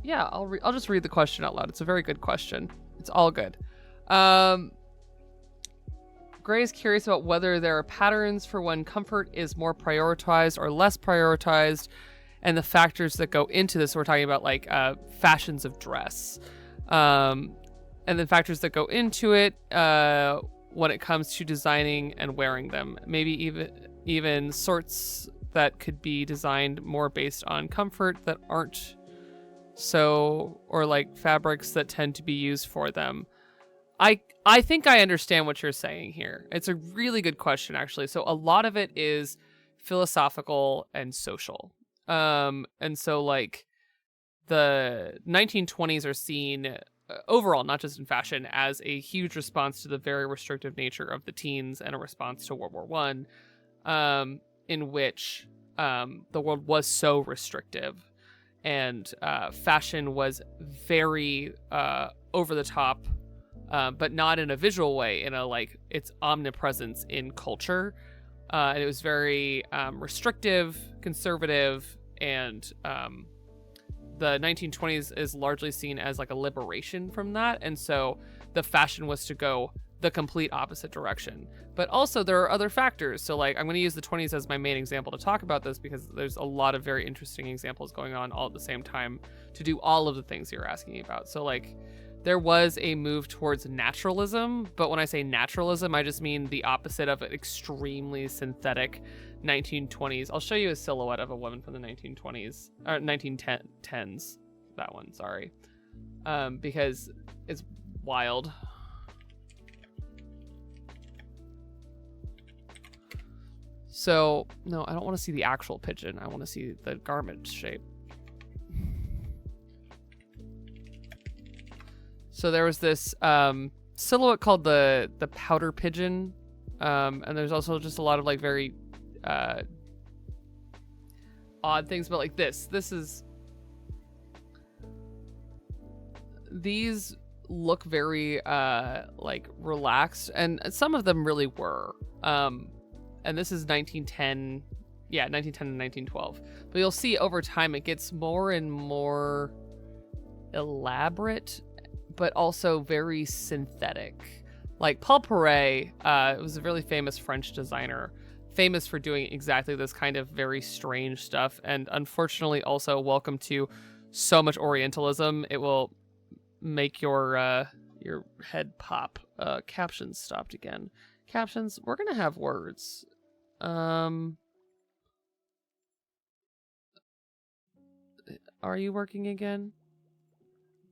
yeah, I'll just read the question out loud. It's a very good question. It's all good. Gray is curious about whether there are patterns for when comfort is more prioritized or less prioritized, and the factors that go into this. We're talking about like fashions of dress, and then factors that go into it when it comes to designing and wearing them. Maybe even sorts that could be designed more based on comfort that aren't so, or like fabrics that tend to be used for them. I think I understand what you're saying here. It's a really good question, actually. So a lot of it is philosophical and social. And so like the 1920s are seen overall, not just in fashion, as a huge response to the very restrictive nature of the teens and a response to World War One, in which the world was so restrictive, and fashion was very over the top, but not in a visual way, in a like its omnipresence in culture. And it was very restrictive, conservative, and the 1920s is largely seen as like a liberation from that. And so the fashion was to go the complete opposite direction. But also there are other factors. So like I'm going to use the 20s as my main example to talk about this, because there's a lot of very interesting examples going on all at the same time to do all of the things you're asking about. So like there was a move towards naturalism, but when I say naturalism, I just mean the opposite of an extremely synthetic 1920s. I'll show you a silhouette of a woman from the 1920s, or 1910s. That one, sorry. Because it's wild. So, no, I don't want to see the actual pigeon. I want to see the garment shape. So there was this silhouette called the powder pigeon. And there's also just a lot of like very odd things about like this. These look very like relaxed, and some of them really were. And this is 1910. Yeah, 1910 and 1912. But you'll see over time it gets more and more elaborate, but also very synthetic. Like Paul Poiret was a really famous French designer, famous for doing exactly this kind of very strange stuff, and unfortunately also welcome to so much Orientalism it will make your head pop. Captions stopped again. Captions, we're gonna have words. Are you working again?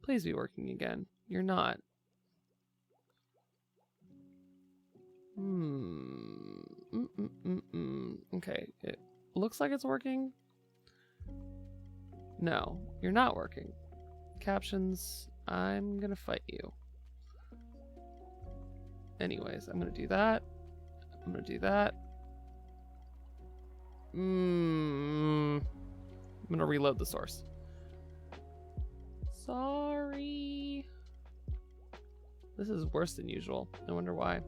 Please be working again. You're not. Okay, it looks like it's working. No, you're not working. Captions, I'm gonna fight you. Anyways, I'm gonna do that. I'm gonna do that. I'm gonna reload the source. Sorry. This is worse than usual. I wonder why.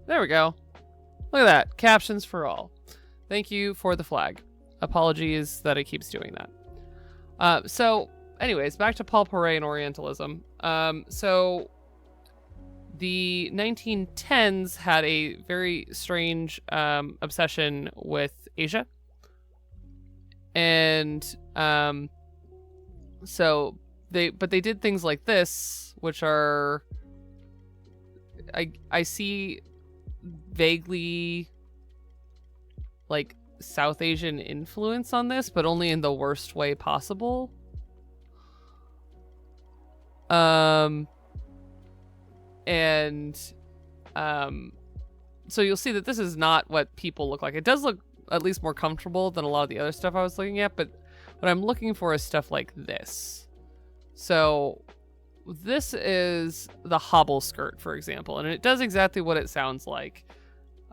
There we go. Look at that. Captions for all. Thank you for the flag. Apologies that it keeps doing that. So, anyways, back to Paul Poiret and Orientalism. So, the 1910s had a very strange obsession with Asia. And so they did things like this, which are I see vaguely like South Asian influence on this, but only in the worst way possible. So you'll see that this is not what people look like. It does look at least more comfortable than a lot of the other stuff I was looking at, but what I'm looking for is stuff like this. So this is the hobble skirt, for example, and it does exactly what it sounds like.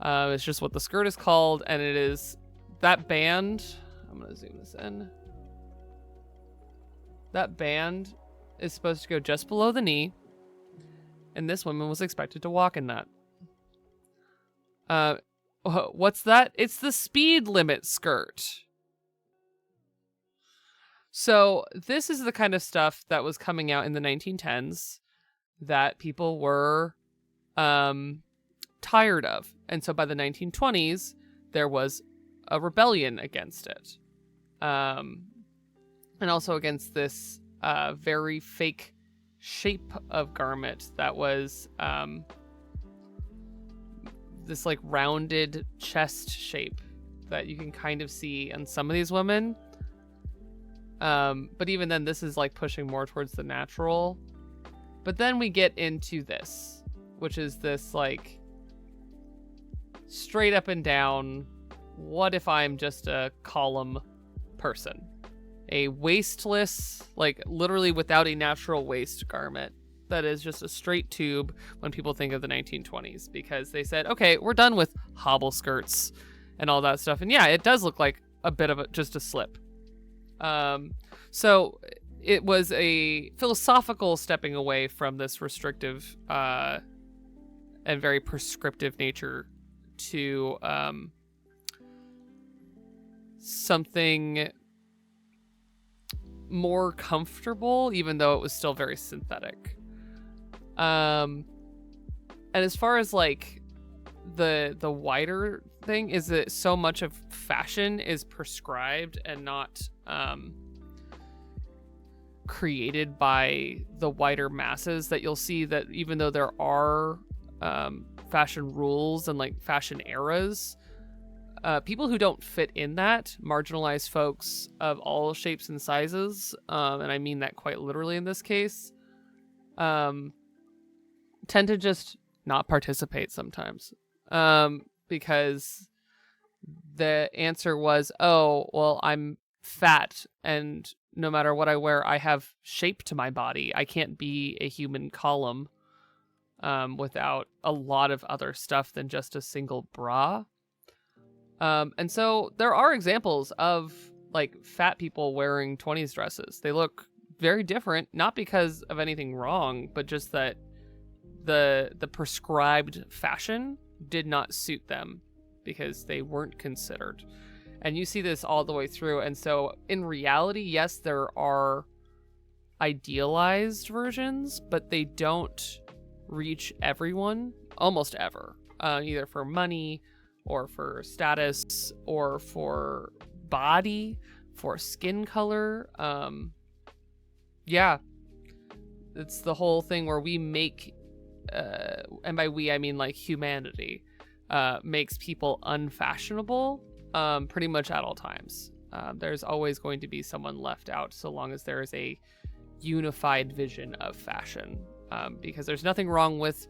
It's just what the skirt is called, and it is that band. I'm going to zoom this in. That band is supposed to go just below the knee, and this woman was expected to walk in that. What's that? It's the speed limit skirt. So this is the kind of stuff that was coming out in the 1910s that people were tired of. And so by the 1920s, there was a rebellion against it. And also against this very fake shape of garment that was this like rounded chest shape that you can kind of see in some of these women. But even then, this is like pushing more towards the natural. But then we get into this, which is this like straight up and down, what if I'm just a column person? A waistless, like literally without a natural waist garment that is just a straight tube when people think of the 1920s, because they said, okay, we're done with hobble skirts and all that stuff. And yeah, it does look like a bit of just a slip. So it was a philosophical stepping away from this restrictive and very prescriptive nature to something more comfortable, even though it was still very synthetic. And as far as like the wider thing is that so much of fashion is prescribed and not created by the wider masses, that you'll see that even though there are fashion rules and like fashion eras, people who don't fit in that, marginalized folks of all shapes and sizes, and I mean that quite literally in this case, tend to just not participate sometimes, because the answer was, oh, well, I'm fat, and no matter what I wear, I have shape to my body. I can't be a human column without a lot of other stuff than just a single bra. And so there are examples of like fat people wearing 20s dresses. They look very different, not because of anything wrong, but just that the prescribed fashion did not suit them because they weren't considered. And you see this all the way through. And so in reality, yes, there are idealized versions, but they don't reach everyone almost ever, either for money or for status or for body, for skin color. Yeah, it's the whole thing where we make, and by we I mean like humanity, makes people unfashionable pretty much at all times. There's always going to be someone left out so long as there is a unified vision of fashion, because there's nothing wrong with,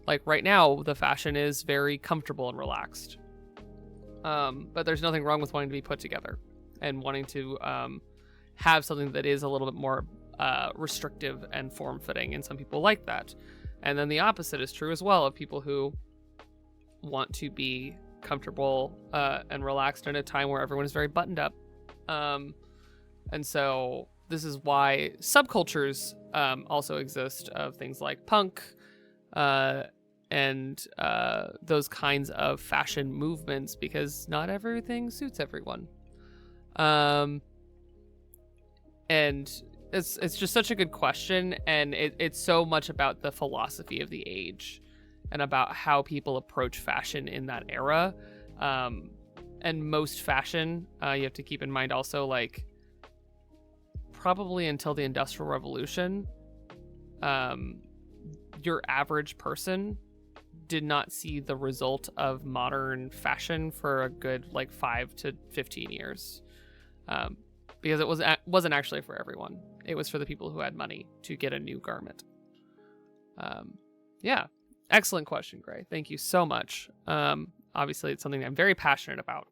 like right now, the fashion is very comfortable and relaxed. But there's nothing wrong with wanting to be put together and wanting to have something that is a little bit more restrictive and form-fitting, and some people like that. And then the opposite is true as well, of people who want to be comfortable and relaxed in a time where everyone is very buttoned up. And so this is why subcultures also exist of things like punk and those kinds of fashion movements, because not everything suits everyone. And it's just such a good question, and it's so much about the philosophy of the age and about how people approach fashion in that era. and most fashion, you have to keep in mind also, like, probably until the Industrial Revolution, your average person did not see the result of modern fashion for a good, like, 5 to 15 years. Because it wasn't actually for everyone. It was for the people who had money to get a new garment. Yeah. Excellent question, Gray. Thank you so much. Obviously, it's something I'm very passionate about.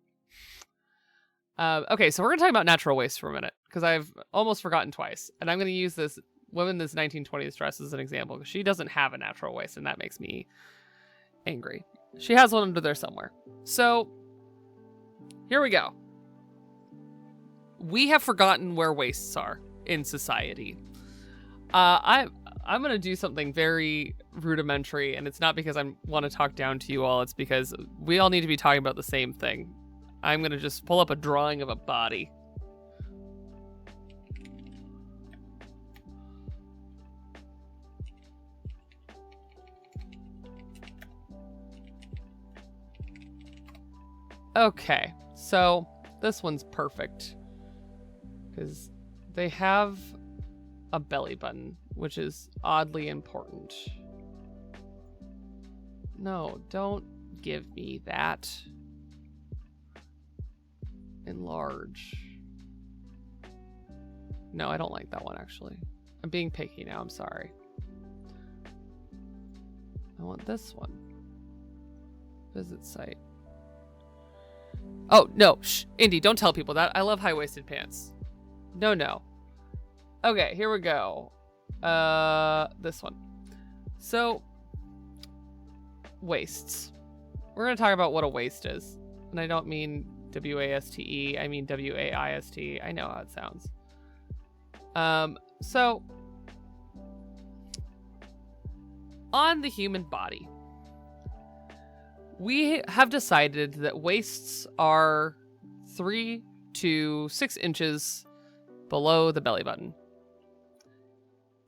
Okay, so we're going to talk about natural waste for a minute, because I've almost forgotten twice. And I'm going to use this woman this 1920s dress as an example, because she doesn't have a natural waist, and that makes me angry. She has one under there somewhere. So, here we go. We have forgotten where waists are in society. I'm going to do something very rudimentary, and it's not because I want to talk down to you all. It's because we all need to be talking about the same thing. I'm going to just pull up a drawing of a body. Okay, so this one's perfect, because they have a belly button, which is oddly important. No, don't give me that. Enlarge. No, I don't like that one, actually. I'm being picky now, I'm sorry. I want this one. Visit site. Oh, no, shh, Indy, don't tell people that. I love high-waisted pants. No. Okay, here we go. This one. So, waists. We're going to talk about what a waist is. And I don't mean W-A-S-T-E, I mean W-A-I-S-T. I know how it sounds. So, on the human body, we have decided that waists are 3 to 6 inches below the belly button.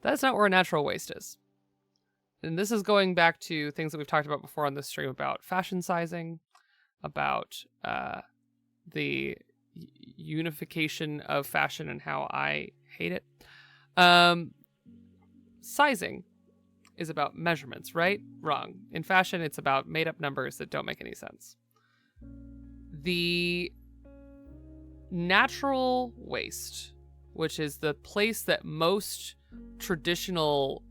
That's not where a natural waist is. And this is going back to things that we've talked about before on this stream about fashion sizing, about the unification of fashion and how I hate it. Sizing is about measurements, right? Wrong. In fashion, it's about made-up numbers that don't make any sense. The natural waist, which is the place that most traditional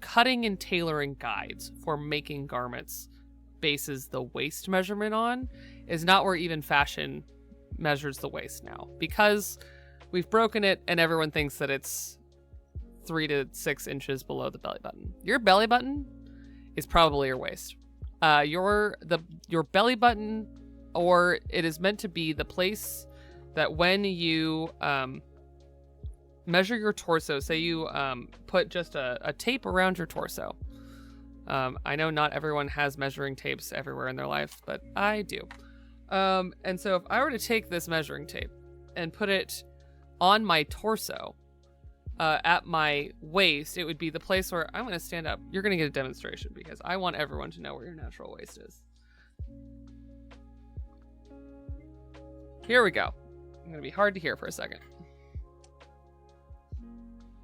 cutting and tailoring guides for making garments bases the waist measurement on, is not where even fashion measures the waist now, because we've broken it and everyone thinks that it's 3 to 6 inches below the belly button. Your belly button is probably your waist. Your belly button, or it is meant to be the place that when you measure your torso, say you put just a tape around your torso. I know not everyone has measuring tapes everywhere in their life, but I do. And so if I were to take this measuring tape and put it on my torso, at my waist, it would be the place where I'm going to stand up. You're going to get a demonstration because I want everyone to know where your natural waist is. Here we go. I'm going to be hard to hear for a second.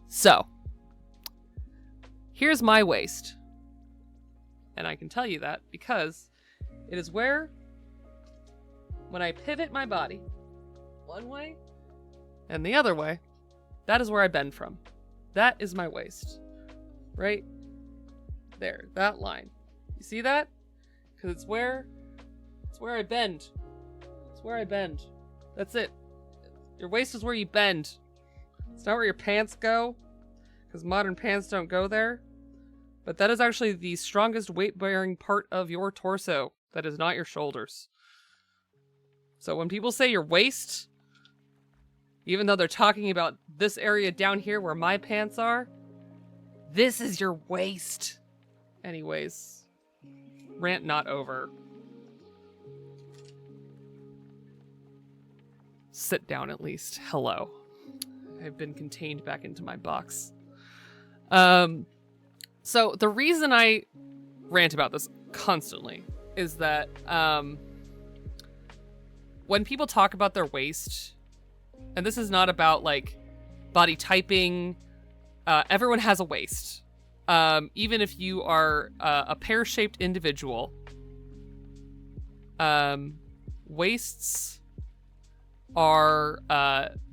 So, here's my waist. And I can tell you that because it is where, when I pivot my body one way and the other way, that is where I bend from. That is my waist. Right there, that line. You see that? Because it's where I bend. It's where I bend. That's it. Your waist is where you bend. It's not where your pants go, because modern pants don't go there. But that is actually the strongest weight-bearing part of your torso. That is not your shoulders. So when people say your waist, even though they're talking about this area down here where my pants are, this is your waist. Anyways, rant not over. Sit down at least. Hello. I've been contained back into my box. So the reason I rant about this constantly is that when people talk about their waist, and this is not about like body typing, everyone has a waist. Even if you are a pear-shaped individual, waists are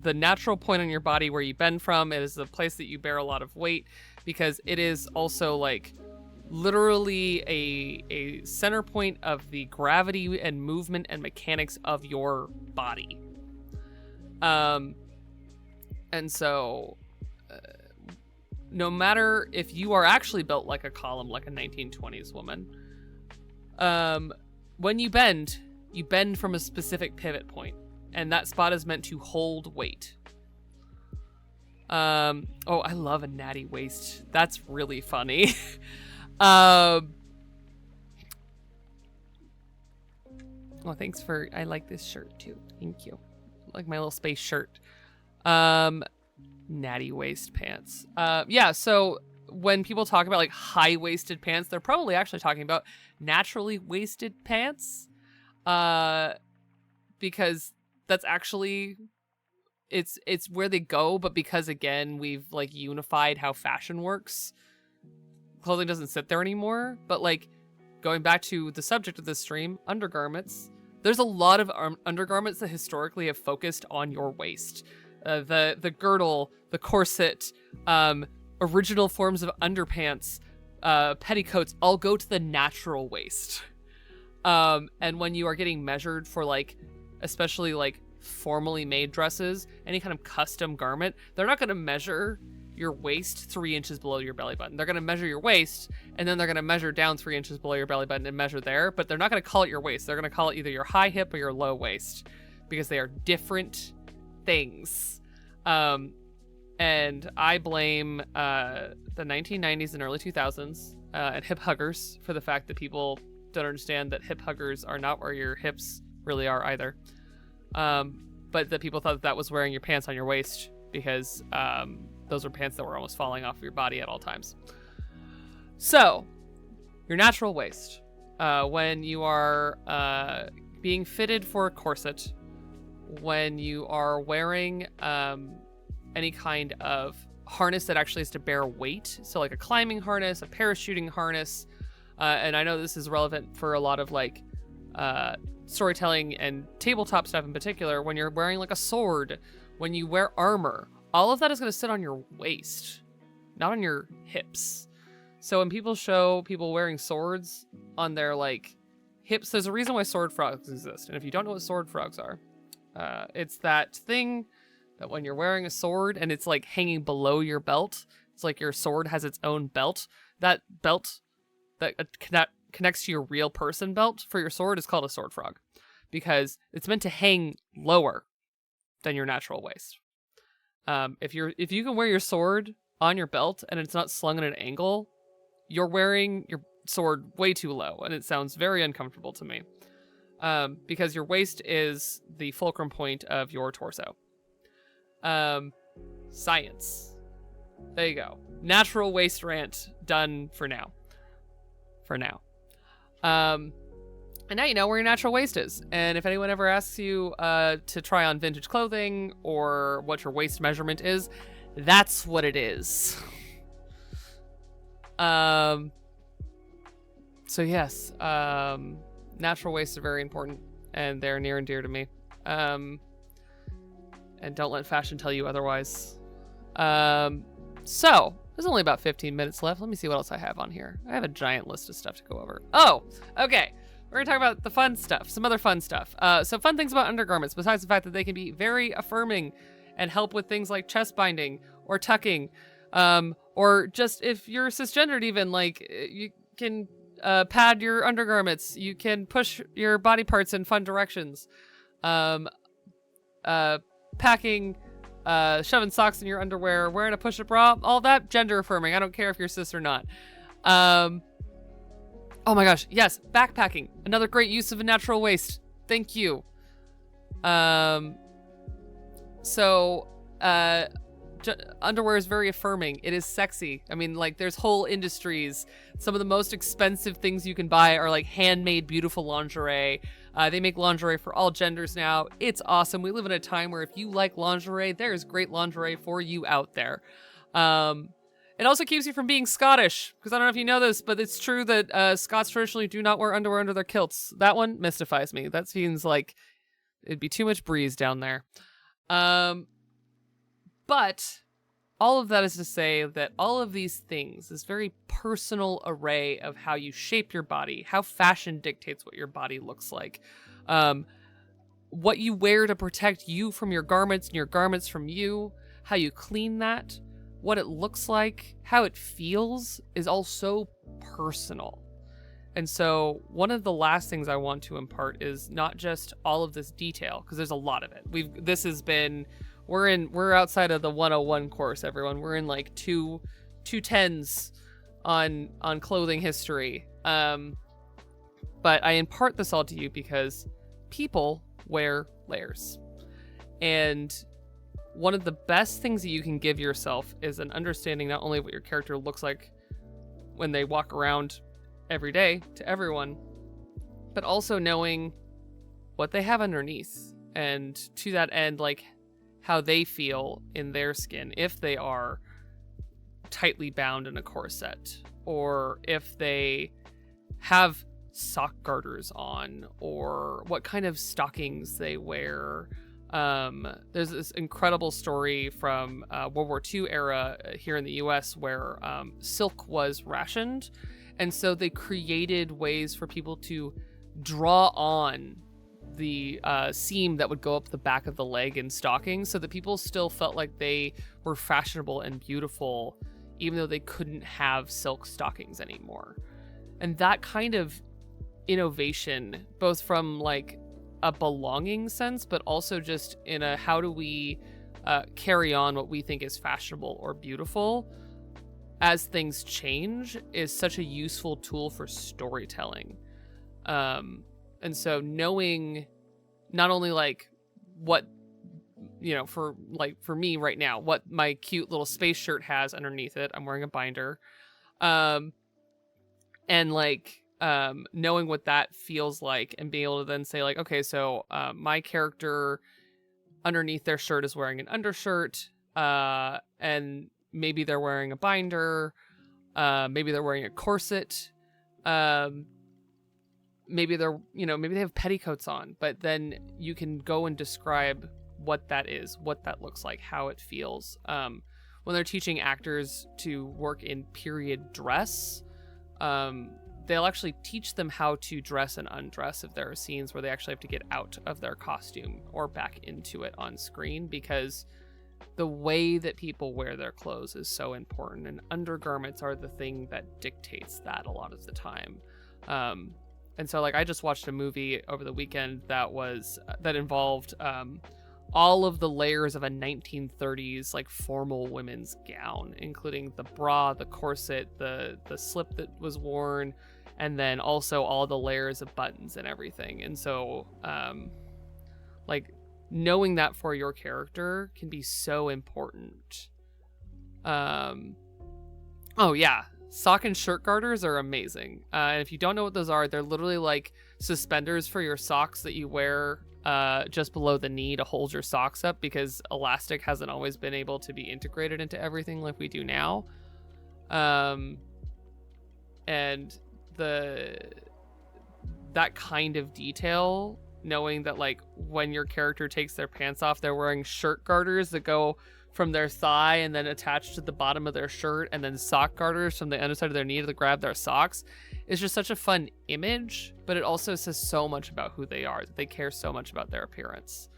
the natural point on your body where you bend from. It is the place that you bear a lot of weight, because it is also like literally a center point of the gravity and movement and mechanics of your body. And so no matter if you are actually built like a column, like a 1920s woman, when you bend from a specific pivot point, and that spot is meant to hold weight. Oh, I love a natty waist. That's really funny. Well, thanks for, I like this shirt too. Thank you. Like my little space shirt. Natty waist pants. Yeah, so when people talk about like high-waisted pants, they're probably actually talking about naturally waisted pants. Because that's actually, it's where they go, but because again, we've like unified how fashion works, clothing doesn't sit there anymore. But like going back to the subject of this stream, undergarments, there's a lot of undergarments that historically have focused on your waist. The girdle, the corset, original forms of underpants, petticoats all go to the natural waist. And when you are getting measured for like, especially like formally made dresses, any kind of custom garment, they're not going to measure your waist 3 inches below your belly button. They're going to measure your waist, and then they're going to measure down 3 inches below your belly button and measure there, but they're not going to call it your waist. They're going to call it either your high hip or your low waist, because they are different things. And I blame the 1990s and early 2000s and hip huggers for the fact that people don't understand that hip huggers are not where your hips really are either. But that people thought that was wearing your pants on your waist, because those were pants that were almost falling off of your body at all times. So, your natural waist. When you are being fitted for a corset, when you are wearing any kind of harness that actually has to bear weight, so like a climbing harness, a parachuting harness, and I know this is relevant for a lot of like storytelling and tabletop stuff in particular, when you're wearing like a sword, when you wear armor, all of that is going to sit on your waist, not on your hips. So when people show people wearing swords on their like hips, there's a reason why sword frogs exist. And if you don't know what sword frogs are, it's that thing that when you're wearing a sword and it's like hanging below your belt, it's like your sword has its own belt. That belt that connects to your real person belt for your sword is called a sword frog, because it's meant to hang lower than your natural waist. If you can wear your sword on your belt and it's not slung at an angle, you're wearing your sword way too low, and it sounds very uncomfortable to me. Because your waist is the fulcrum point of your torso. Science. There you go. Natural waist rant done for now. And now you know where your natural waist is. And if anyone ever asks you to try on vintage clothing or what your waist measurement is, that's what it is. So yes, natural waists are very important, and they're near and dear to me. And don't let fashion tell you otherwise. So there's only about 15 minutes left. Let me see what else I have on here. I have a giant list of stuff to go over. Oh, okay. We're gonna talk about the fun stuff, some other fun stuff. So fun things about undergarments, besides the fact that they can be very affirming and help with things like chest binding or tucking, or just if you're cisgendered even, like you can pad your undergarments, you can push your body parts in fun directions. Packing, shoving socks in your underwear, wearing a push-up bra, all that gender affirming. I don't care if you're cis or not. Oh my gosh, yes, backpacking. Another great use of a natural waist. Thank you. So, underwear is very affirming. It is sexy. I mean, like, there's whole industries. Some of the most expensive things you can buy are like handmade, beautiful lingerie. They make lingerie for all genders now. It's awesome. We live in a time where if you like lingerie, there is great lingerie for you out there. It also keeps you from being Scottish, because I don't know if you know this, but it's true that Scots traditionally do not wear underwear under their kilts. That one mystifies me. That seems like it'd be too much breeze down there. But all of that is to say that all of these things, this very personal array of how you shape your body, how fashion dictates what your body looks like, what you wear to protect you from your garments and your garments from you, how you clean that, what it looks like, how it feels, is all so personal. And so one of the last things I want to impart is not just all of this detail, because there's a lot of it. We're outside of the 101 course, everyone. We're in like 210s on clothing history. But I impart this all to you because people wear layers. And one of the best things that you can give yourself is an understanding not only of what your character looks like when they walk around every day to everyone, but also knowing what they have underneath. And to that end, like, how they feel in their skin if they are tightly bound in a corset, or if they have sock garters on, or what kind of stockings they wear. There's this incredible story from World War II era here in the US where silk was rationed, and so they created ways for people to draw on the seam that would go up the back of the leg in stockings, so that people still felt like they were fashionable and beautiful even though they couldn't have silk stockings anymore. And that kind of innovation, both from like a belonging sense, but also just in a how do we carry on what we think is fashionable or beautiful as things change, is such a useful tool for storytelling. And so knowing not only like what, for me right now, what my cute little space shirt has underneath it, I'm wearing a binder, and like knowing what that feels like, and being able to then say like, okay, so my character underneath their shirt is wearing an undershirt, and maybe they're wearing a binder, maybe they're wearing a corset, maybe they're, maybe they have petticoats on, but then you can go and describe what that is, what that looks like, how it feels. When they're teaching actors to work in period dress, they'll actually teach them how to dress and undress if there are scenes where they actually have to get out of their costume or back into it on screen, because the way that people wear their clothes is so important, and undergarments are the thing that dictates that a lot of the time. And so like I just watched a movie over the weekend that involved all of the layers of a 1930s like formal women's gown, including the bra, the corset, the slip that was worn, and then also all the layers of buttons and everything. And so like knowing that for your character can be so important. Oh yeah, sock and shirt garters are amazing. And if you don't know what those are, they're literally like suspenders for your socks that you wear just below the knee to hold your socks up, because elastic hasn't always been able to be integrated into everything like we do now. And that kind of detail, knowing that like when your character takes their pants off, they're wearing shirt garters that go from their thigh and then attached to the bottom of their shirt, and then sock garters from the underside of their knee to grab their socks, is just such a fun image. But it also says so much about who they are, that they care so much about their appearance.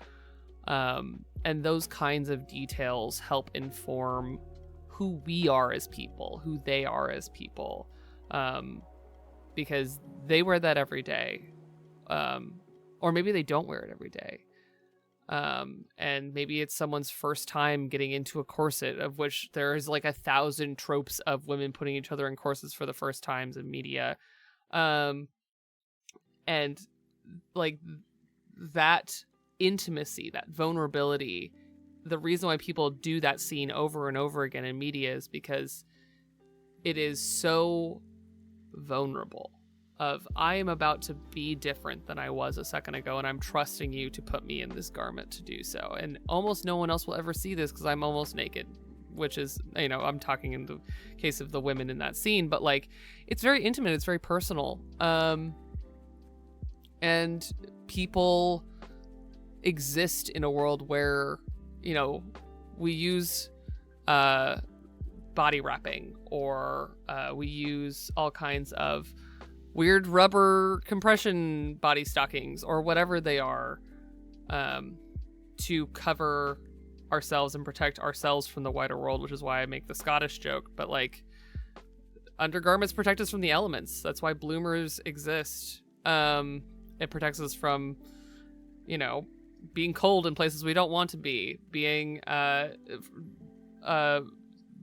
And those kinds of details help inform who we are as people, who they are as people, because they wear that every day. Or maybe they don't wear it every day. And maybe it's someone's first time getting into a corset, of which there is like 1,000 tropes of women putting each other in corsets for the first times in media. And like that intimacy, that vulnerability, the reason why people do that scene over and over again in media is because it is so vulnerable. Of, I am about to be different than I was a second ago, and I'm trusting you to put me in this garment to do so. And almost no one else will ever see this because I'm almost naked, which is, you know, I'm talking in the case of the women in that scene, but like, it's very intimate, it's very personal. And people exist in a world where, you know, we use body wrapping, or we use all kinds of weird rubber compression body stockings or whatever they are, to cover ourselves and protect ourselves from the wider world, which is why I make the Scottish joke. But like, undergarments protect us from the elements. That's why bloomers exist. It protects us from, you know, being cold in places we don't want to be, being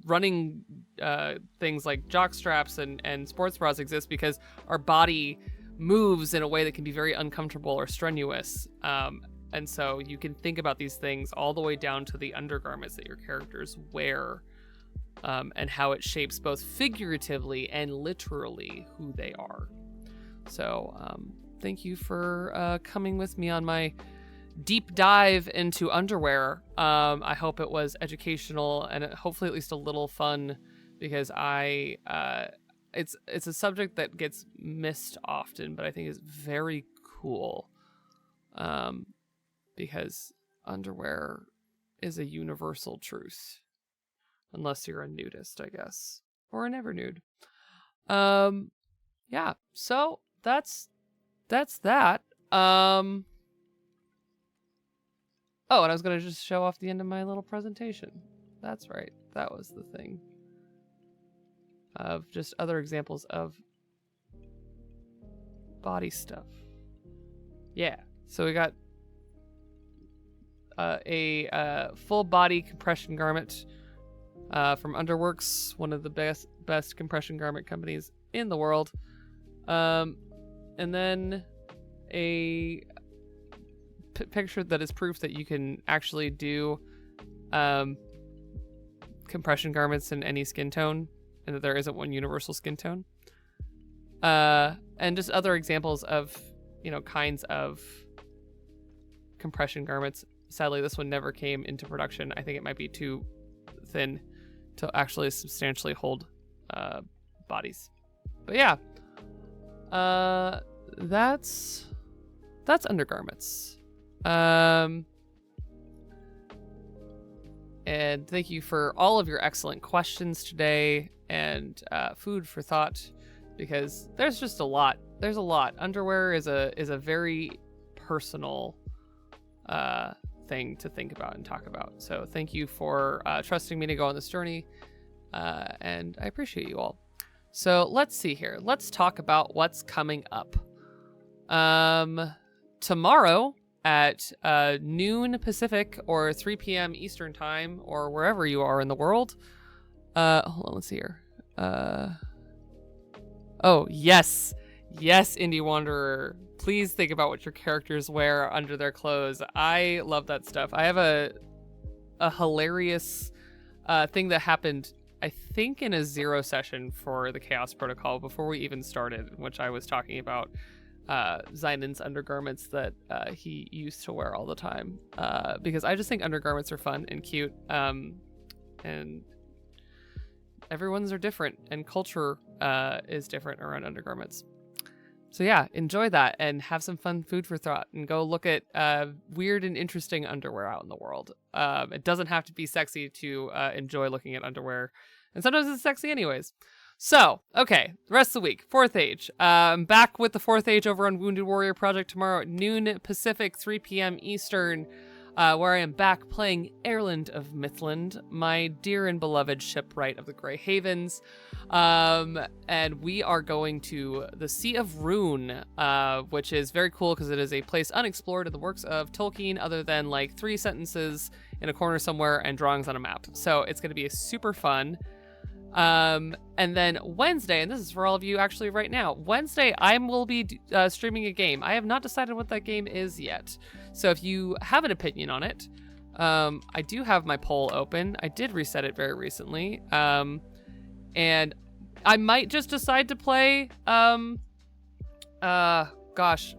running things like jock straps and sports bras exist because our body moves in a way that can be very uncomfortable or strenuous. And so you can think about these things all the way down to the undergarments that your characters wear, and how it shapes both figuratively and literally who they are. So thank you for coming with me on my deep dive into underwear. I hope it was educational and hopefully at least a little fun, because it's a subject that gets missed often, but I think is very cool, because underwear is a universal truth, unless you're a nudist, I guess, or a never nude. Yeah, so that's that. Oh, and I was going to just show off the end of my little presentation. That's right. That was the thing. Of just other examples of body stuff. Yeah. So we got a full body compression garment from Underworks, one of the best compression garment companies in the world. And then a picture that is proof that you can actually do compression garments in any skin tone, and that there isn't one universal skin tone. And just other examples of, you know, kinds of compression garments. Sadly, this one never came into production. I think it might be too thin to actually substantially hold bodies. But yeah, that's undergarments. And thank you for all of your excellent questions today, and food for thought, because there's just a lot. There's a lot. Underwear is a very personal thing to think about and talk about. So thank you for trusting me to go on this journey, and I appreciate you all. So let's see here. Let's talk about what's coming up. Tomorrow at noon Pacific or 3 p.m. Eastern time, or wherever you are in the world. Hold on, let's see here. Oh, yes, Indie Wanderer. Please think about what your characters wear under their clothes. I love that stuff. I have a hilarious thing that happened, I think, in a zero session for the Chaos Protocol before we even started, in which I was talking about Zynan's undergarments that he used to wear all the time, because I just think undergarments are fun and cute, and everyone's are different, and culture is different around undergarments. So yeah, enjoy that and have some fun food for thought, and go look at weird and interesting underwear out in the world. It doesn't have to be sexy to enjoy looking at underwear, and sometimes it's sexy anyways. So, okay, the rest of the week, 4th Age. I'm back with the 4th Age over on Wounded Warrior Project tomorrow at noon Pacific, 3 p.m. Eastern, where I am back playing Erland of Mythland, my dear and beloved shipwright of the Grey Havens. And we are going to the Sea of Rune, which is very cool because it is a place unexplored in the works of Tolkien, other than like 3 sentences in a corner somewhere and drawings on a map. So it's going to be super fun. And then Wednesday, and this is for all of you actually right now, Wednesday I will be streaming a game. I have not decided what that game is yet. So if you have an opinion on it, I do have my poll open. I did reset it very recently. And I might just decide to play, gosh,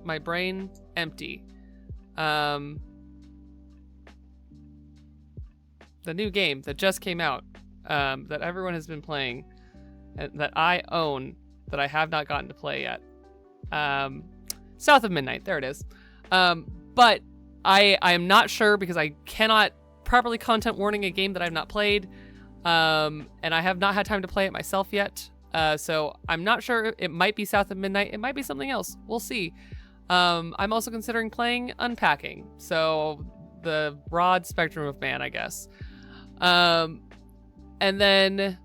my brain empty. The new game that just came out, that everyone has been playing, that I own, that I have not gotten to play yet. South of Midnight, there it is. But I am not sure because I cannot properly content warning a game that I've not played. And I have not had time to play it myself yet. So I'm not sure. It might be South of Midnight. It might be something else. We'll see. I'm also considering playing Unpacking. So the broad spectrum of man, I guess. And then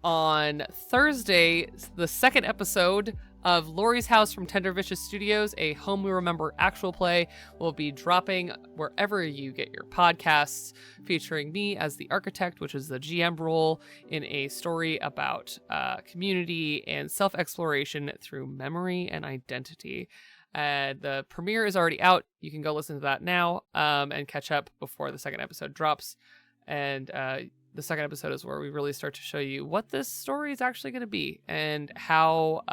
on Thursday, the second episode of Lori's House from Tender Vicious Studios, a Home We Remember actual play, will be dropping wherever you get your podcasts, featuring me as the architect, which is the GM role, in a story about community and self-exploration through memory and identity. The premiere is already out. You can go listen to that now and catch up before the second episode drops. And the second episode is where we really start to show you what this story is actually going to be and how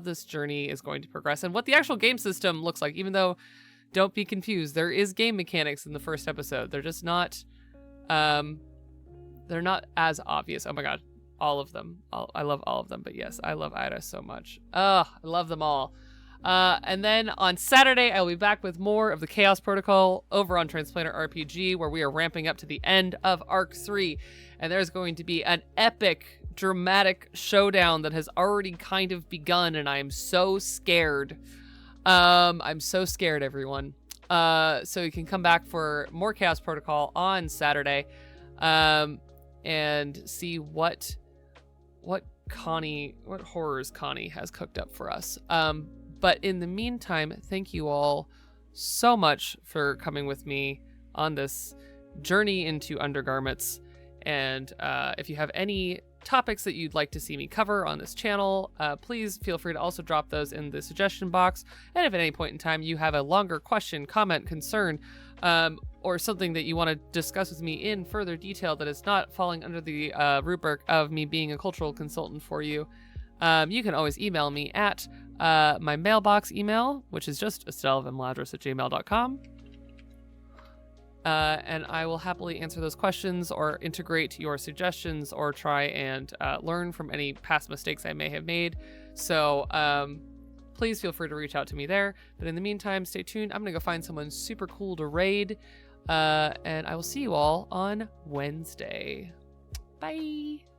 this journey is going to progress and what the actual game system looks like. Even though, don't be confused, there is game mechanics in the first episode. They're just not, they're not as obvious. Oh my god, all of them. I love all of them. But yes, I love Ida so much. I love them all. And then on Saturday, I'll be back with more of the Chaos Protocol over on Transplanter RPG, where we are ramping up to the end of Arc 3. And there's going to be an epic, dramatic showdown that has already kind of begun, and I am so scared. I'm so scared, everyone. So you can come back for more Chaos Protocol on Saturday, and see what horrors Connie has cooked up for us. But in the meantime, thank you all so much for coming with me on this journey into Undergarments. And if you have any topics that you'd like to see me cover on this channel, please feel free to also drop those in the suggestion box. And if at any point in time you have a longer question, comment, concern, or something that you want to discuss with me in further detail that is not falling under the rubric of me being a cultural consultant for you, you can always email me at my mailbox email, which is just estellavimladris@gmail.com. And I will happily answer those questions or integrate your suggestions or try and learn from any past mistakes I may have made. So please feel free to reach out to me there. But in the meantime, stay tuned. I'm going to go find someone super cool to raid. And I will see you all on Wednesday. Bye.